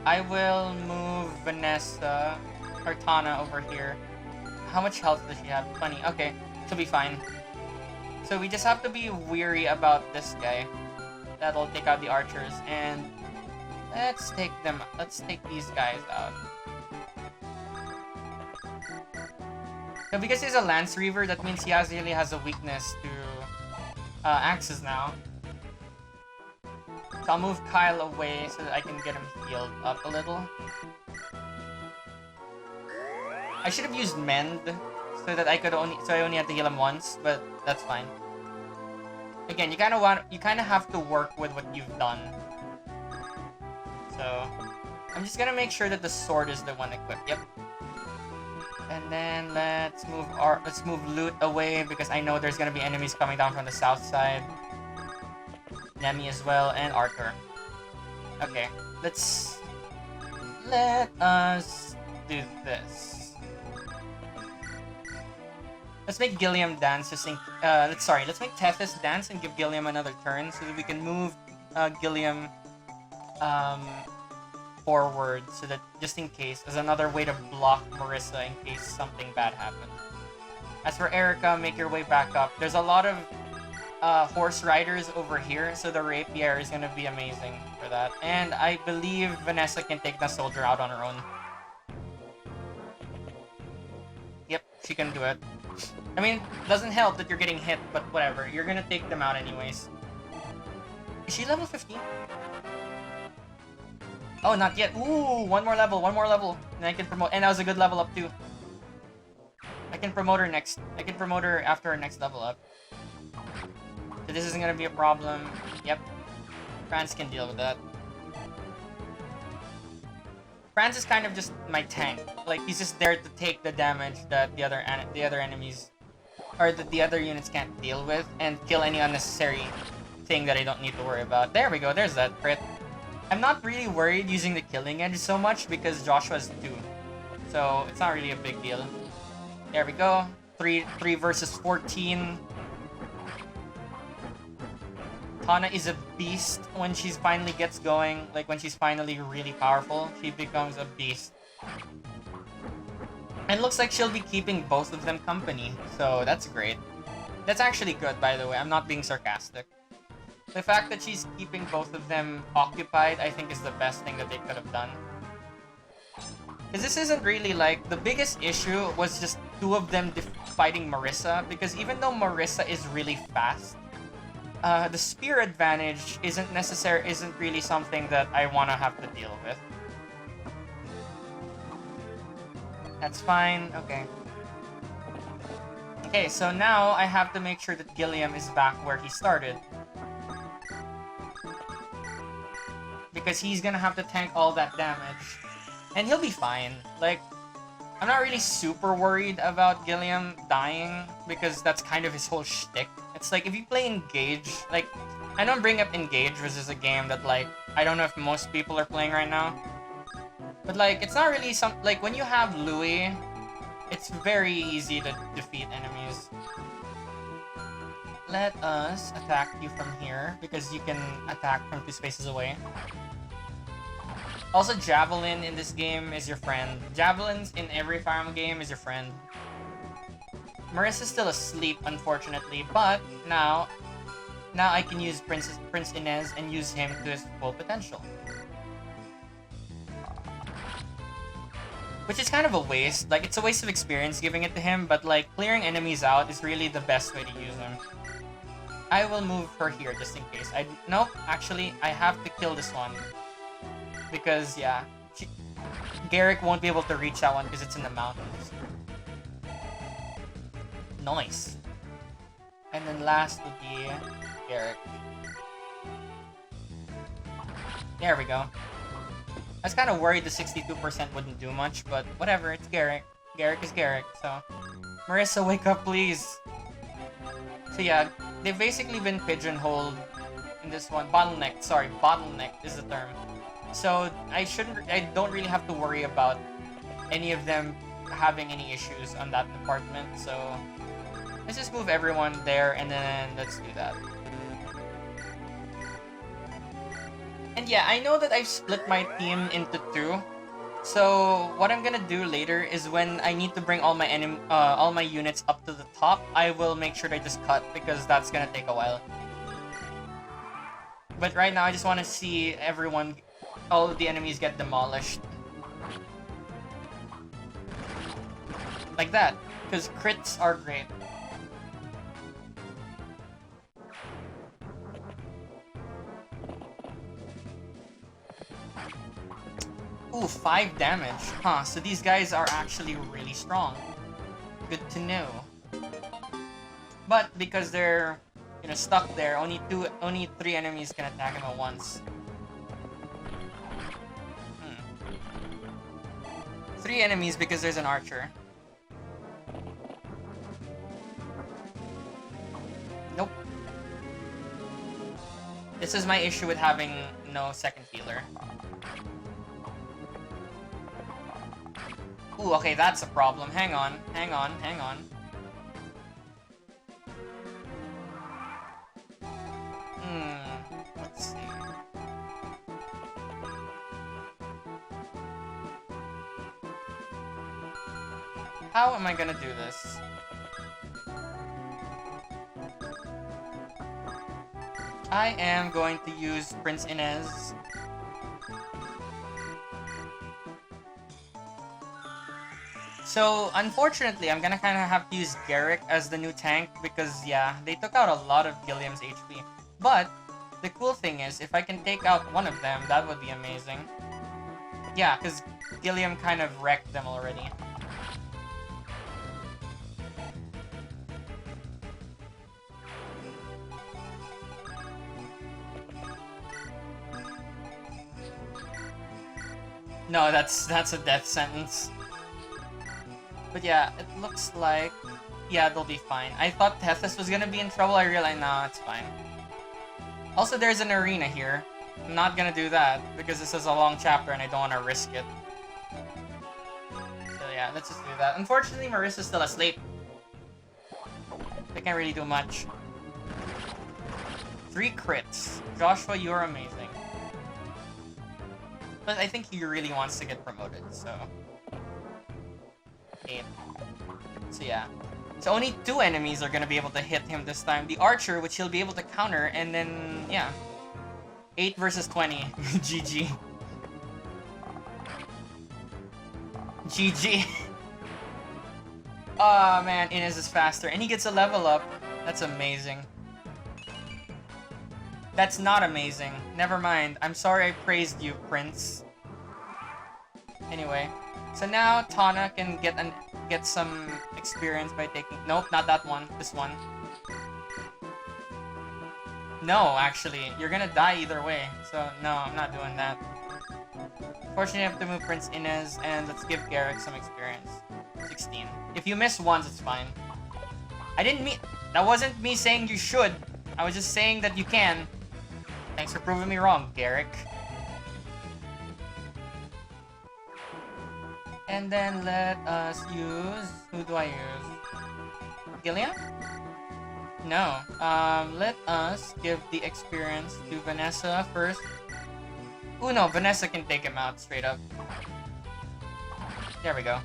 I will move Vanessa or Tana over here. How much health does she have? 20. Okay, she'll be fine. So we just have to be weary about this guy. That'll take out the archers. And let's take them. Let's take these guys out. So because he's a Lance Reaver, that means he really has a weakness to axes now. So I'll move Kyle away so that I can get him healed up a little. I should have used Mend so that I only had to heal him once, but that's fine. Again, you kind of have to work with what you've done. So I'm just gonna make sure that the sword is the one equipped. Yep. And then let's move Loot away because I know there's gonna be enemies coming down from the south side. Nemi as well, and Arthur. Okay, let us do this. Let's make Gilliam dance just in, let's make Tethys dance and give Gilliam another turn so that we can move Gilliam forward so that just in case, as another way to block Marissa in case something bad happens. As for Eirika, make your way back up. There's a lot of horse riders over here, so the rapier is gonna be amazing for that. And I believe Vanessa can take the soldier out on her own. Yep, she can do it. I mean, it doesn't help that you're getting hit, but whatever. You're gonna take them out anyways. Is she level 15? Oh, not yet. Ooh, one more level. And I can promote. And that was a good level up too. I can promote her next. I can promote her after her next level up. So this isn't gonna be a problem. Yep. Franz can deal with that. Franz is kind of just my tank. Like, he's just there to take the damage that the other enemies or that the other units can't deal with and kill any unnecessary thing that I don't need to worry about. There we go, there's that crit. I'm not really worried using the killing edge so much because Joshua's 2. So it's not really a big deal. There we go. 3 versus 14. Tana is a beast when she finally gets going. Like, when she's finally really powerful, she becomes a beast. And it looks like she'll be keeping both of them company, so that's great. That's actually good, by the way. I'm not being sarcastic. The fact that she's keeping both of them occupied, I think, is the best thing that they could have done. Because this isn't really like... The biggest issue was just 2 of them fighting Marissa, because even though Marissa is really fast, the spear advantage isn't really something that I want to have to deal with. That's fine. Okay. Okay, so now I have to make sure that Gilliam is back where he started. Because he's gonna have to tank all that damage. And he'll be fine. Like, I'm not really super worried about Gilliam dying, because that's kind of his whole shtick. It's like, if you play Engage, like, I don't bring up Engage, which is a game that, like, I don't know if most people are playing right now. But, like, it's not really like, when you have Louis, it's very easy to defeat enemies. Let us attack you from here, because you can attack from 2 spaces away. Also, Javelin in this game is your friend. Javelins in every Fire Emblem game is your friend. Marissa's still asleep, unfortunately, but now I can use Prince Inez and use him to his full potential. Which is kind of a waste. Like, it's a waste of experience giving it to him, but like, clearing enemies out is really the best way to use him. I will move her here just in case. Nope, actually, I have to kill this one. Because, yeah, Gerik won't be able to reach that one because it's in the mountains. Nice. And then last would be Gerik. There we go. I was kind of worried the 62% wouldn't do much, but whatever, it's Gerik. Gerik is Gerik, so... Marissa, wake up, please! So yeah, they've basically been pigeonholed in this one. Bottlenecked, sorry, bottlenecked is the term. So I don't really have to worry about any of them having any issues on that department, so... Let's just move everyone there, and then let's do that. And yeah, I know that I've split my team into two. So what I'm gonna do later is when I need to bring all my units up to the top, I will make sure to just cut because that's gonna take a while. But right now, I just want to see all of the enemies get demolished. Like that, because crits are great. Ooh, 5 damage. Huh, so these guys are actually really strong. Good to know. But because they're, stuck there, only 3 enemies can attack him at once. 3 enemies because there's an archer. Nope. This is my issue with having no second healer. Ooh, okay, that's a problem. Hang on. Let's see. How am I gonna do this? I am going to use Prince Inez. So, unfortunately, I'm gonna kind of have to use Gerik as the new tank because, yeah, they took out a lot of Gilliam's HP. But, the cool thing is, if I can take out one of them, that would be amazing. Yeah, because Gilliam kind of wrecked them already. No, that's a death sentence. But yeah, it looks like... Yeah, they'll be fine. I thought Tethys was gonna be in trouble. I realized, no, it's fine. Also, there's an arena here. I'm not gonna do that, because this is a long chapter and I don't want to risk it. So yeah, let's just do that. Unfortunately, Marissa's still asleep. They can't really do much. 3 crits. Joshua, you're amazing. But I think he really wants to get promoted, so... 8. So yeah. So only 2 enemies are gonna be able to hit him this time. The archer, which he'll be able to counter, and then, yeah. 8 versus 20. GG. GG. Oh man, Inez is faster. And he gets a level up. That's amazing. That's not amazing. Never mind. I'm sorry I praised you, Prince. Anyway. So now Tana can get some experience by taking... Nope, not that one. This one. No, actually. You're gonna die either way. So, no, I'm not doing that. Fortunately, I have to move Prince Inez, and let's give Gerik some experience. 16. If you miss once, it's fine. I didn't mean... That wasn't me saying you should. I was just saying that you can. Thanks for proving me wrong, Gerik. And then let us use... Who do I use? Gilliam? No. Let us give the experience to Vanessa first. No, Vanessa can take him out straight up. There we go.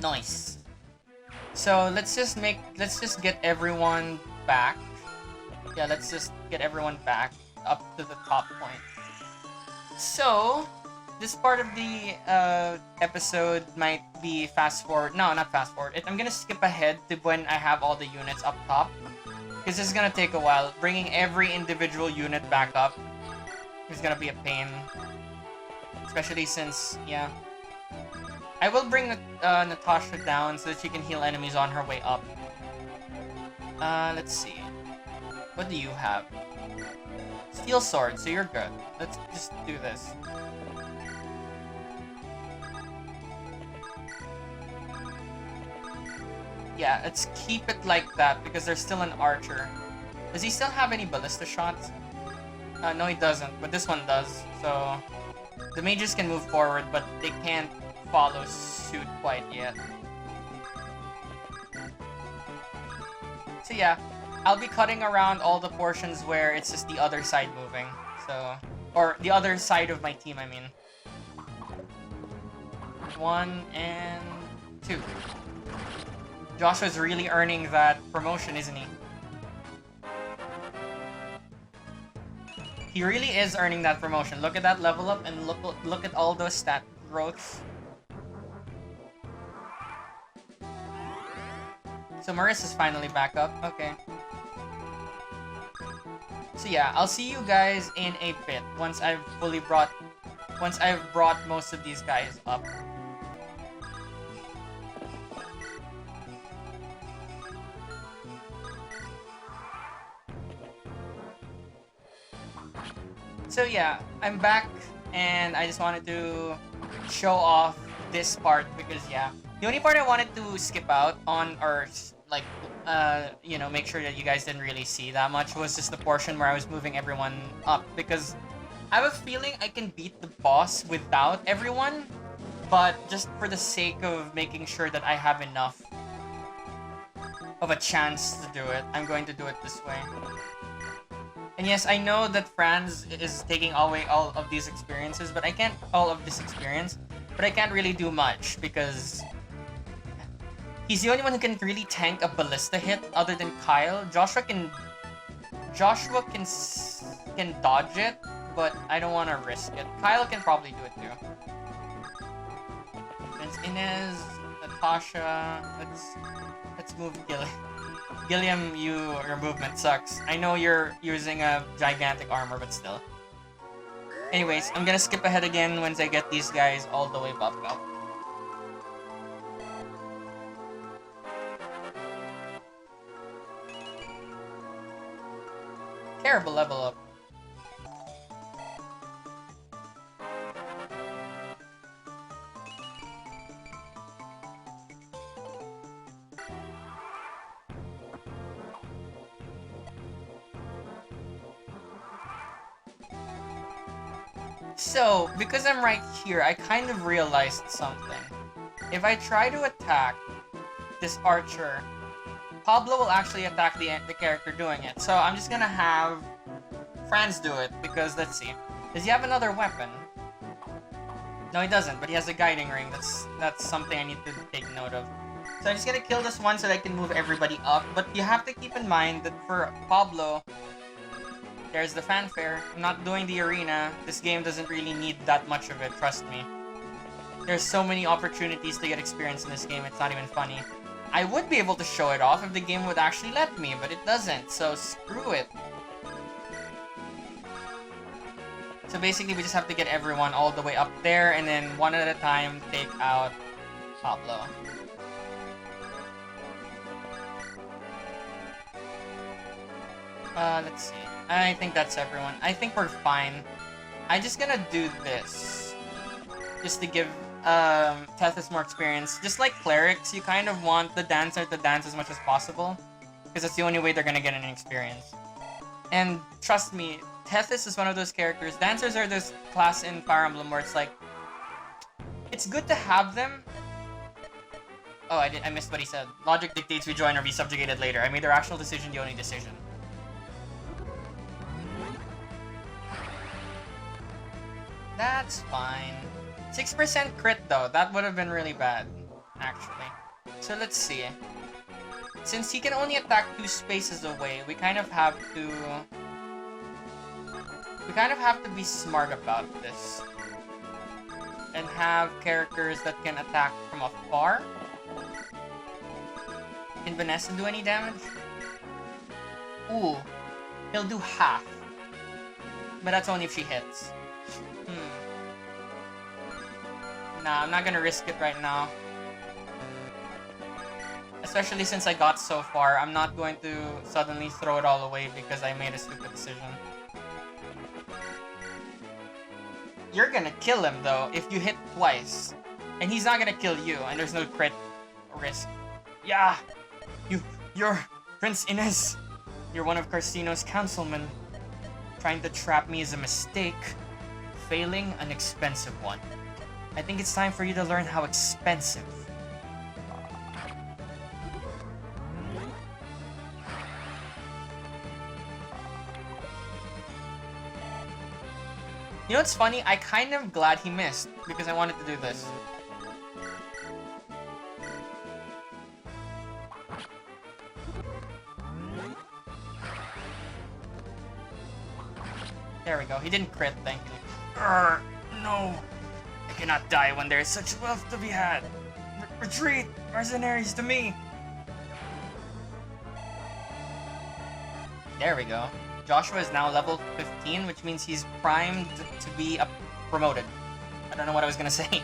Nice. So let's just get everyone back. Yeah, let's just get everyone back up to the top point. So this part of the episode might be fast forward. No, not fast forward. I'm gonna skip ahead to when I have all the units up top, because this is gonna take a while. Bringing every individual unit back up is gonna be a pain, especially since, yeah. I will bring Natasha down so that she can heal enemies on her way up. Let's see. What do you have? Steel sword, so you're good. Let's just do this. Yeah, let's keep it like that because there's still an archer. Does he still have any ballista shots? No, he doesn't, but this one does. So the mages can move forward, but they can't follow suit quite yet. So yeah, I'll be cutting around all the portions where it's just the other side moving. So, or the other side of my team, I mean. 1 and 2. Joshua's really earning that promotion, isn't he? He really is earning that promotion. Look at that level up and look at all those stat growths. So Marissa's finally back up. Okay. So yeah, I'll see you guys in a bit once I've brought most of these guys up. So yeah, I'm back and I just wanted to show off this part because yeah, the only part I wanted to skip out on, or like you know, make sure that you guys didn't really see that much, was just the portion where I was moving everyone up, because I have a feeling I can beat the boss without everyone, but just for the sake of making sure that I have enough of a chance to do it, I'm going to do it this way. And yes, I know that Franz is taking away all of these experiences, but I can't but I can't really do much because he's the only one who can really tank a ballista hit other than Kyle. Joshua can dodge it, but I don't want to risk it. Kyle can probably do it too. Prince Inez, Natasha, let's move Gilliam. Gilliam, your movement sucks. I know you're using a gigantic armor, but still. Anyways, I'm gonna skip ahead again once I get these guys all the way back up. Terrible level up. So, because I'm right here, I kind of realized something. If I try to attack this archer, Pablo will actually attack the character doing it. So I'm just gonna have Franz do it, because let's see. Does he have another weapon? No, he doesn't, but he has a guiding ring. That's something I need to take note of. So I'm just gonna kill this one so that I can move everybody up. But you have to keep in mind that for Pablo, there's the fanfare. I'm not doing the arena. This game doesn't really need that much of it, trust me. There's so many opportunities to get experience in this game, it's not even funny. I would be able to show it off if the game would actually let me, but it doesn't, so screw it. So basically, we just have to get everyone all the way up there, and then one at a time take out Pablo. Let's see. I think that's everyone. I think we're fine. I'm just gonna do this. Just to give Tethys more experience. Just like clerics, you kind of want the dancer to dance as much as possible, because that's the only way they're gonna get an experience. And trust me, Tethys is one of those characters. Dancers are this class in Fire Emblem where it's like, it's good to have them. Oh, I missed what he said. Logic dictates we join or be subjugated later. I made the rational decision the only decision. That's fine. 6% crit though, that would have been really bad, actually. So let's see. Since he can only attack 2 spaces away, we kind of have to be smart about this. And have characters that can attack from afar. Can Vanessa do any damage? Ooh, he'll do half. But that's only if she hits. Nah, I'm not gonna risk it right now. Especially since I got so far, I'm not going to suddenly throw it all away because I made a stupid decision. You're gonna kill him though if you hit twice. And he's not gonna kill you, and there's no crit risk. Yeah! You're Prince Inez. You're one of Carcino's councilmen. Trying to trap me is a mistake. Failing, an expensive one. I think it's time for you to learn how expensive. You know what's funny? I kind of glad he missed because I wanted to do this. There we go. He didn't crit, thankfully. No. I cannot die when there is such wealth to be had. Retreat! Mercenaries to me! There we go. Joshua is now level 15, which means he's primed to be promoted. I don't know what I was gonna say.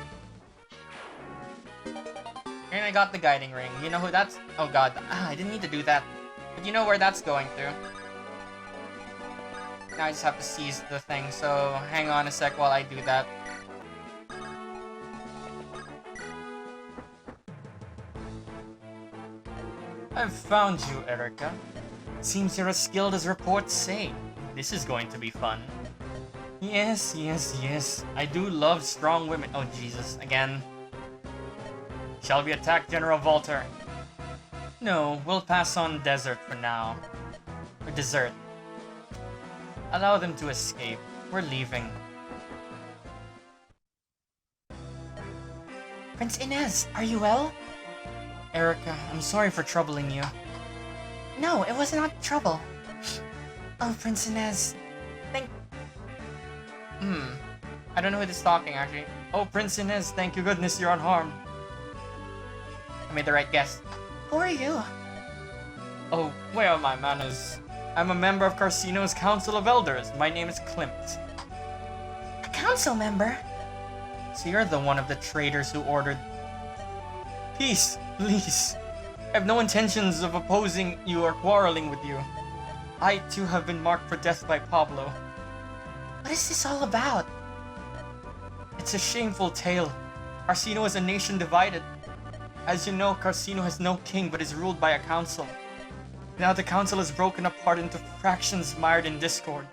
And I got the guiding ring. You know who that's... Oh god. I didn't need to do that. But you know where that's going to. Now I just have to seize the thing, so hang on a sec while I do that. I've found you, Eirika. Seems you're as skilled as reports say. This is going to be fun. Yes. I do love strong women. Oh, Jesus. Again. Shall we attack General Volter? No, we'll pass on desert for now. Or dessert. Allow them to escape. We're leaving. Prince Inez, are you well? Eirika, I'm sorry for troubling you. No, it was not trouble. Oh, Prince Inez. I don't know who this is talking, actually. Oh, Prince Inez, thank you goodness you're unharmed. I made the right guess. Who are you? Oh, where are my manners? I'm a member of Carcino's Council of Elders. My name is Klimt. A council member? So you're the one of the traitors who ordered... Peace, please. I have no intentions of opposing you or quarreling with you. I, too, have been marked for death by Pablo. What is this all about? It's a shameful tale. Carcino is a nation divided. As you know, Carcino has no king but is ruled by a council. Now the council is broken apart into fractions mired in discord.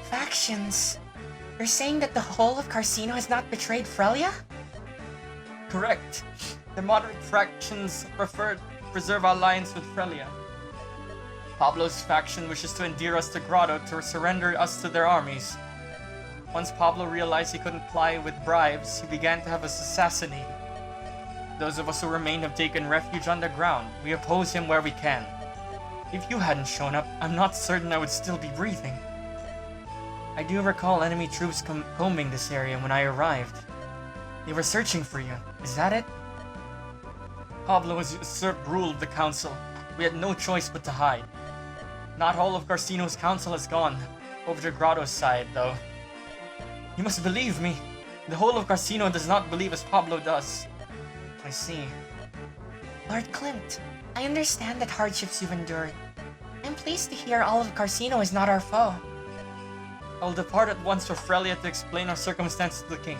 Factions? You're saying that the whole of Carcino has not betrayed Frelia? Correct. The moderate fractions prefer to preserve alliance with Frelia. Pablo's faction wishes to endear us to Grotto to surrender us to their armies. Once Pablo realized he couldn't ply with bribes, he began to have us assassinated. Those of us who remain have taken refuge underground. We oppose him where we can. If you hadn't shown up, I'm not certain I would still be breathing. I do recall enemy troops combing this area when I arrived. They were searching for you. Is that it? Pablo has usurped rule of the council. We had no choice but to hide. Not all of Carcino's council has gone. Over to Grotto's side, though. You must believe me. The whole of Carcino does not believe as Pablo does. I see. Lord Klimt, I understand that hardships you've endured. I'm pleased to hear all of Carcino is not our foe. I will depart at once for Frelia to explain our circumstances to the king.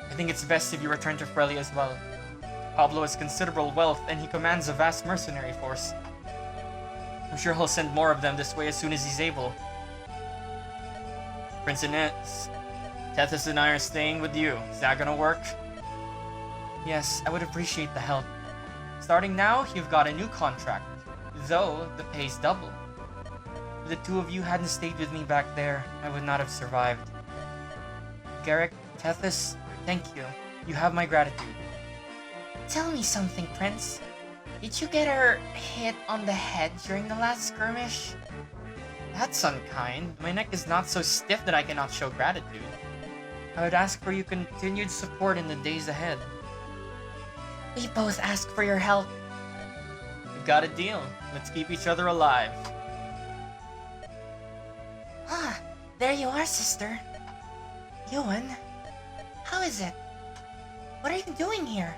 I think it's best if you return to Frelia as well. Pablo has considerable wealth and he commands a vast mercenary force. I'm sure he'll send more of them this way as soon as he's able. Prince Inez, Tethys and I are staying with you. Is that gonna work? Yes, I would appreciate the help. Starting now, you've got a new contract, though the pay's double. If the two of you hadn't stayed with me back there, I would not have survived. Gerik, Tethys, thank you. You have my gratitude. Tell me something, Prince. Did you get her hit on the head during the last skirmish? That's unkind. My neck is not so stiff that I cannot show gratitude. I would ask for your continued support in the days ahead. We both ask for your help. We've got a deal. Let's keep each other alive. Ah, there you are, sister. Yuan, how is it? What are you doing here?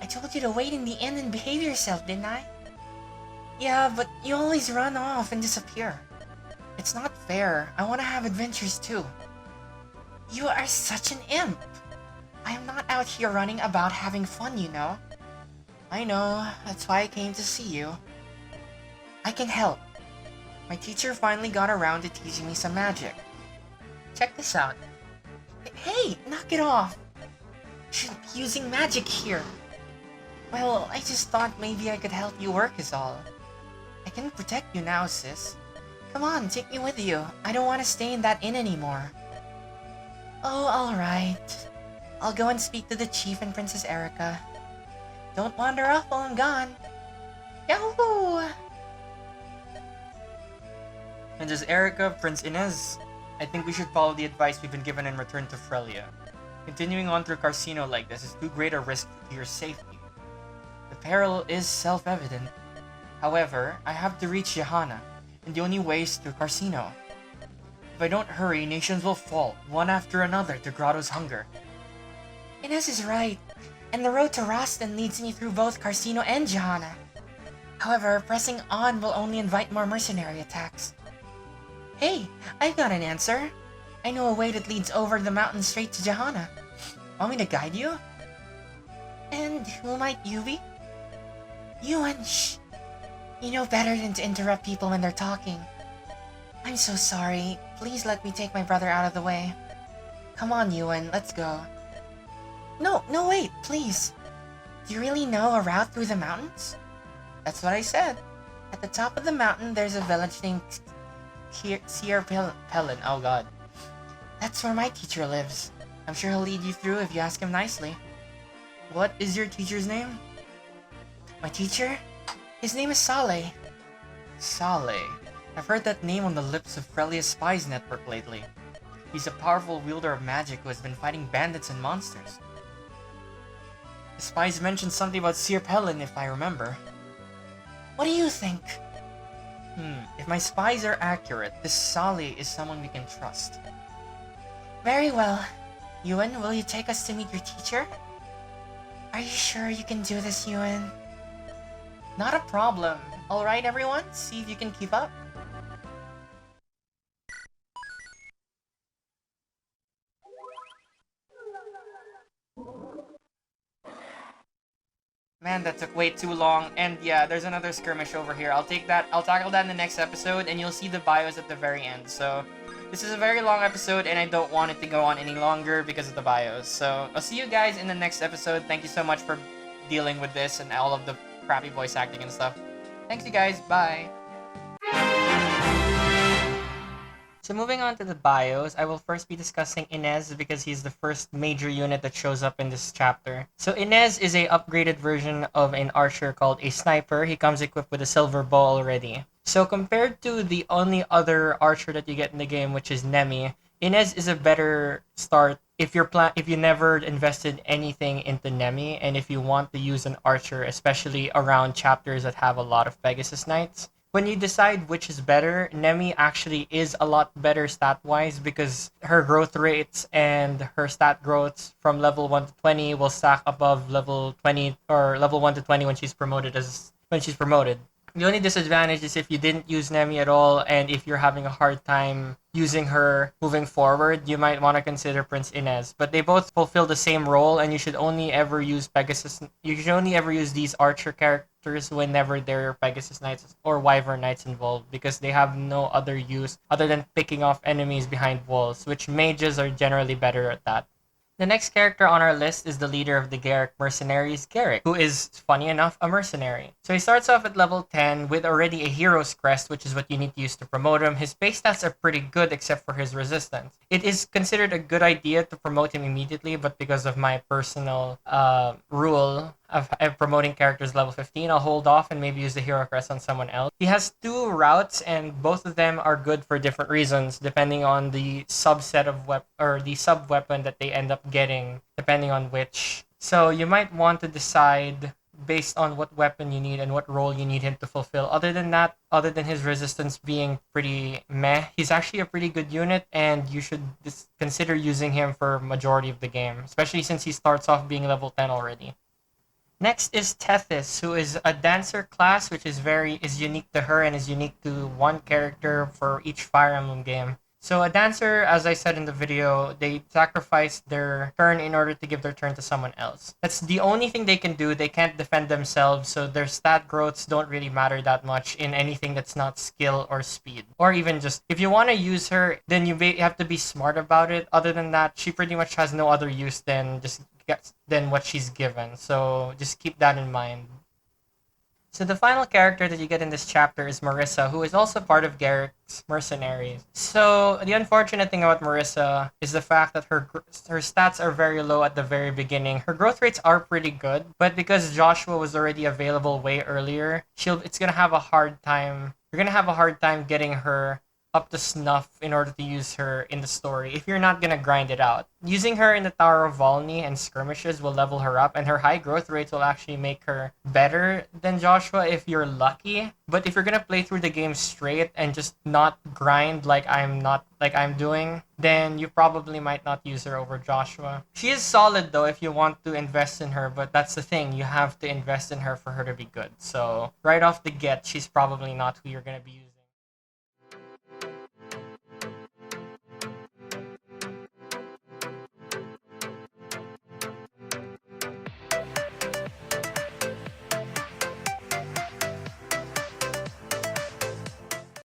I told you to wait in the inn and behave yourself, didn't I? Yeah, but you always run off and disappear. It's not fair. I want to have adventures too. You are such an imp. I am not out here running about having fun, you know. I know, that's why I came to see you. I can help. My teacher finally got around to teaching me some magic. Check this out. Hey, knock it off. Shouldn't be using magic here. Well, I just thought maybe I could help you work is all. I can protect you now, sis. Come on, take me with you. I don't want to stay in that inn anymore. Oh, alright. I'll go and speak to the chief and Princess Eirika. Don't wander off while I'm gone. Yahoo! And as Eirika, Prince Inez, I think we should follow the advice we've been given and return to Frelia. Continuing on through Carcino like this is too great a risk to your safety. The peril is self-evident. However, I have to reach Johanna, and the only way is through Carcino. If I don't hurry, nations will fall, one after another, to Grotto's hunger. Inez is right, and the road to Roston leads me through both Carcino and Johanna. However, pressing on will only invite more mercenary attacks. Hey, I've got an answer. I know a way that leads over the mountain straight to Johanna. Want me to guide you? And who might you be? Yuan, shh. You know better than to interrupt people when they're talking. I'm so sorry. Please let me take my brother out of the way. Come on, Yuan, let's go. No, wait, please. Do you really know a route through the mountains? That's what I said. At the top of the mountain, there's a village named Pelin. Oh god. That's where my teacher lives. I'm sure he'll lead you through if you ask him nicely. What is your teacher's name? My teacher? His name is Saleh. Saleh. I've heard that name on the lips of Frelia's spies network lately. He's a powerful wielder of magic who has been fighting bandits and monsters. The spies mentioned something about Sir Pelin, if I remember. What do you think? If my spies are accurate, this Saleh is someone we can trust. Very well. Yuan, will you take us to meet your teacher? Are you sure you can do this, Yuan? Not a problem. Alright everyone, see if you can keep up. Man, that took way too long, and yeah, there's another skirmish over here. I'll tackle that in the next episode, and you'll see the bios at the very end. So, this is a very long episode, and I don't want it to go on any longer because of the bios. So, I'll see you guys in the next episode. Thank you so much for dealing with this and all of the crappy voice acting and stuff. Thanks you guys, bye! So moving on to the bios, I will first be discussing Inez because he's the first major unit that shows up in this chapter. So Inez is a upgraded version of an archer called a sniper. He comes equipped with a silver bow already. So compared to the only other archer that you get in the game, which is Nemi, Inez is a better start if you never invested anything into Nemi and if you want to use an archer, especially around chapters that have a lot of Pegasus Knights. When you decide which is better, Nemi actually is a lot better stat-wise because her growth rates and her stat growths from level 1 to 20 will stack above level 20 or level 1 to 20 when she's promoted. The only disadvantage is if you didn't use Nemi at all and if you're having a hard time using her moving forward, you might want to consider Prince Inez. But they both fulfill the same role and you should only ever use these archer characters whenever there are Pegasus Knights or Wyvern Knights involved because they have no other use other than picking off enemies behind walls, which mages are generally better at that. The next character on our list is the leader of the Gerik Mercenaries, Gerik, who is, funny enough, a mercenary. So he starts off at level 10 with already a hero's crest, which is what you need to use to promote him. His base stats are pretty good except for his resistance. It is considered a good idea to promote him immediately, but because of my personal rule of promoting characters level 15, I'll hold off and maybe use the hero crest on someone else. He has 2 routes, and both of them are good for different reasons, depending on the subset of the sub weapon that they end up getting, depending on which. So you might want to decide based on what weapon you need and what role you need him to fulfill. Other than that, other than his resistance being pretty meh, he's actually a pretty good unit, and you should consider using him for majority of the game, especially since he starts off being level 10 already. Next is Tethys, who is a dancer class, which is unique to her and is unique to one character for each Fire Emblem game. So a dancer, as I said in the video, they sacrifice their turn in order to give their turn to someone else. That's the only thing they can do. They can't defend themselves, so their stat growths don't really matter that much in anything that's not skill or speed. Or even just, if you want to use her, then you have to be smart about it. Other than that, she pretty much has no other use than what she's given. So just keep that in mind. So the final character that you get in this chapter is Marissa, who is also part of Gerik's Mercenaries. So the unfortunate thing about Marissa is the fact that her stats are very low at the very beginning. Her growth rates are pretty good, but because Joshua was already available way earlier, you're gonna have a hard time getting her up to snuff in order to use her in the story if you're not gonna grind it out. Using her in the Tower of Volney and skirmishes will level her up, and her high growth rates will actually make her better than Joshua if you're lucky. But if you're gonna play through the game straight and just not grind like I'm doing, then you probably might not use her over Joshua. She is solid though if you want to invest in her, but that's the thing, you have to invest in her for her to be good. So right off the get, she's probably not who you're gonna be using.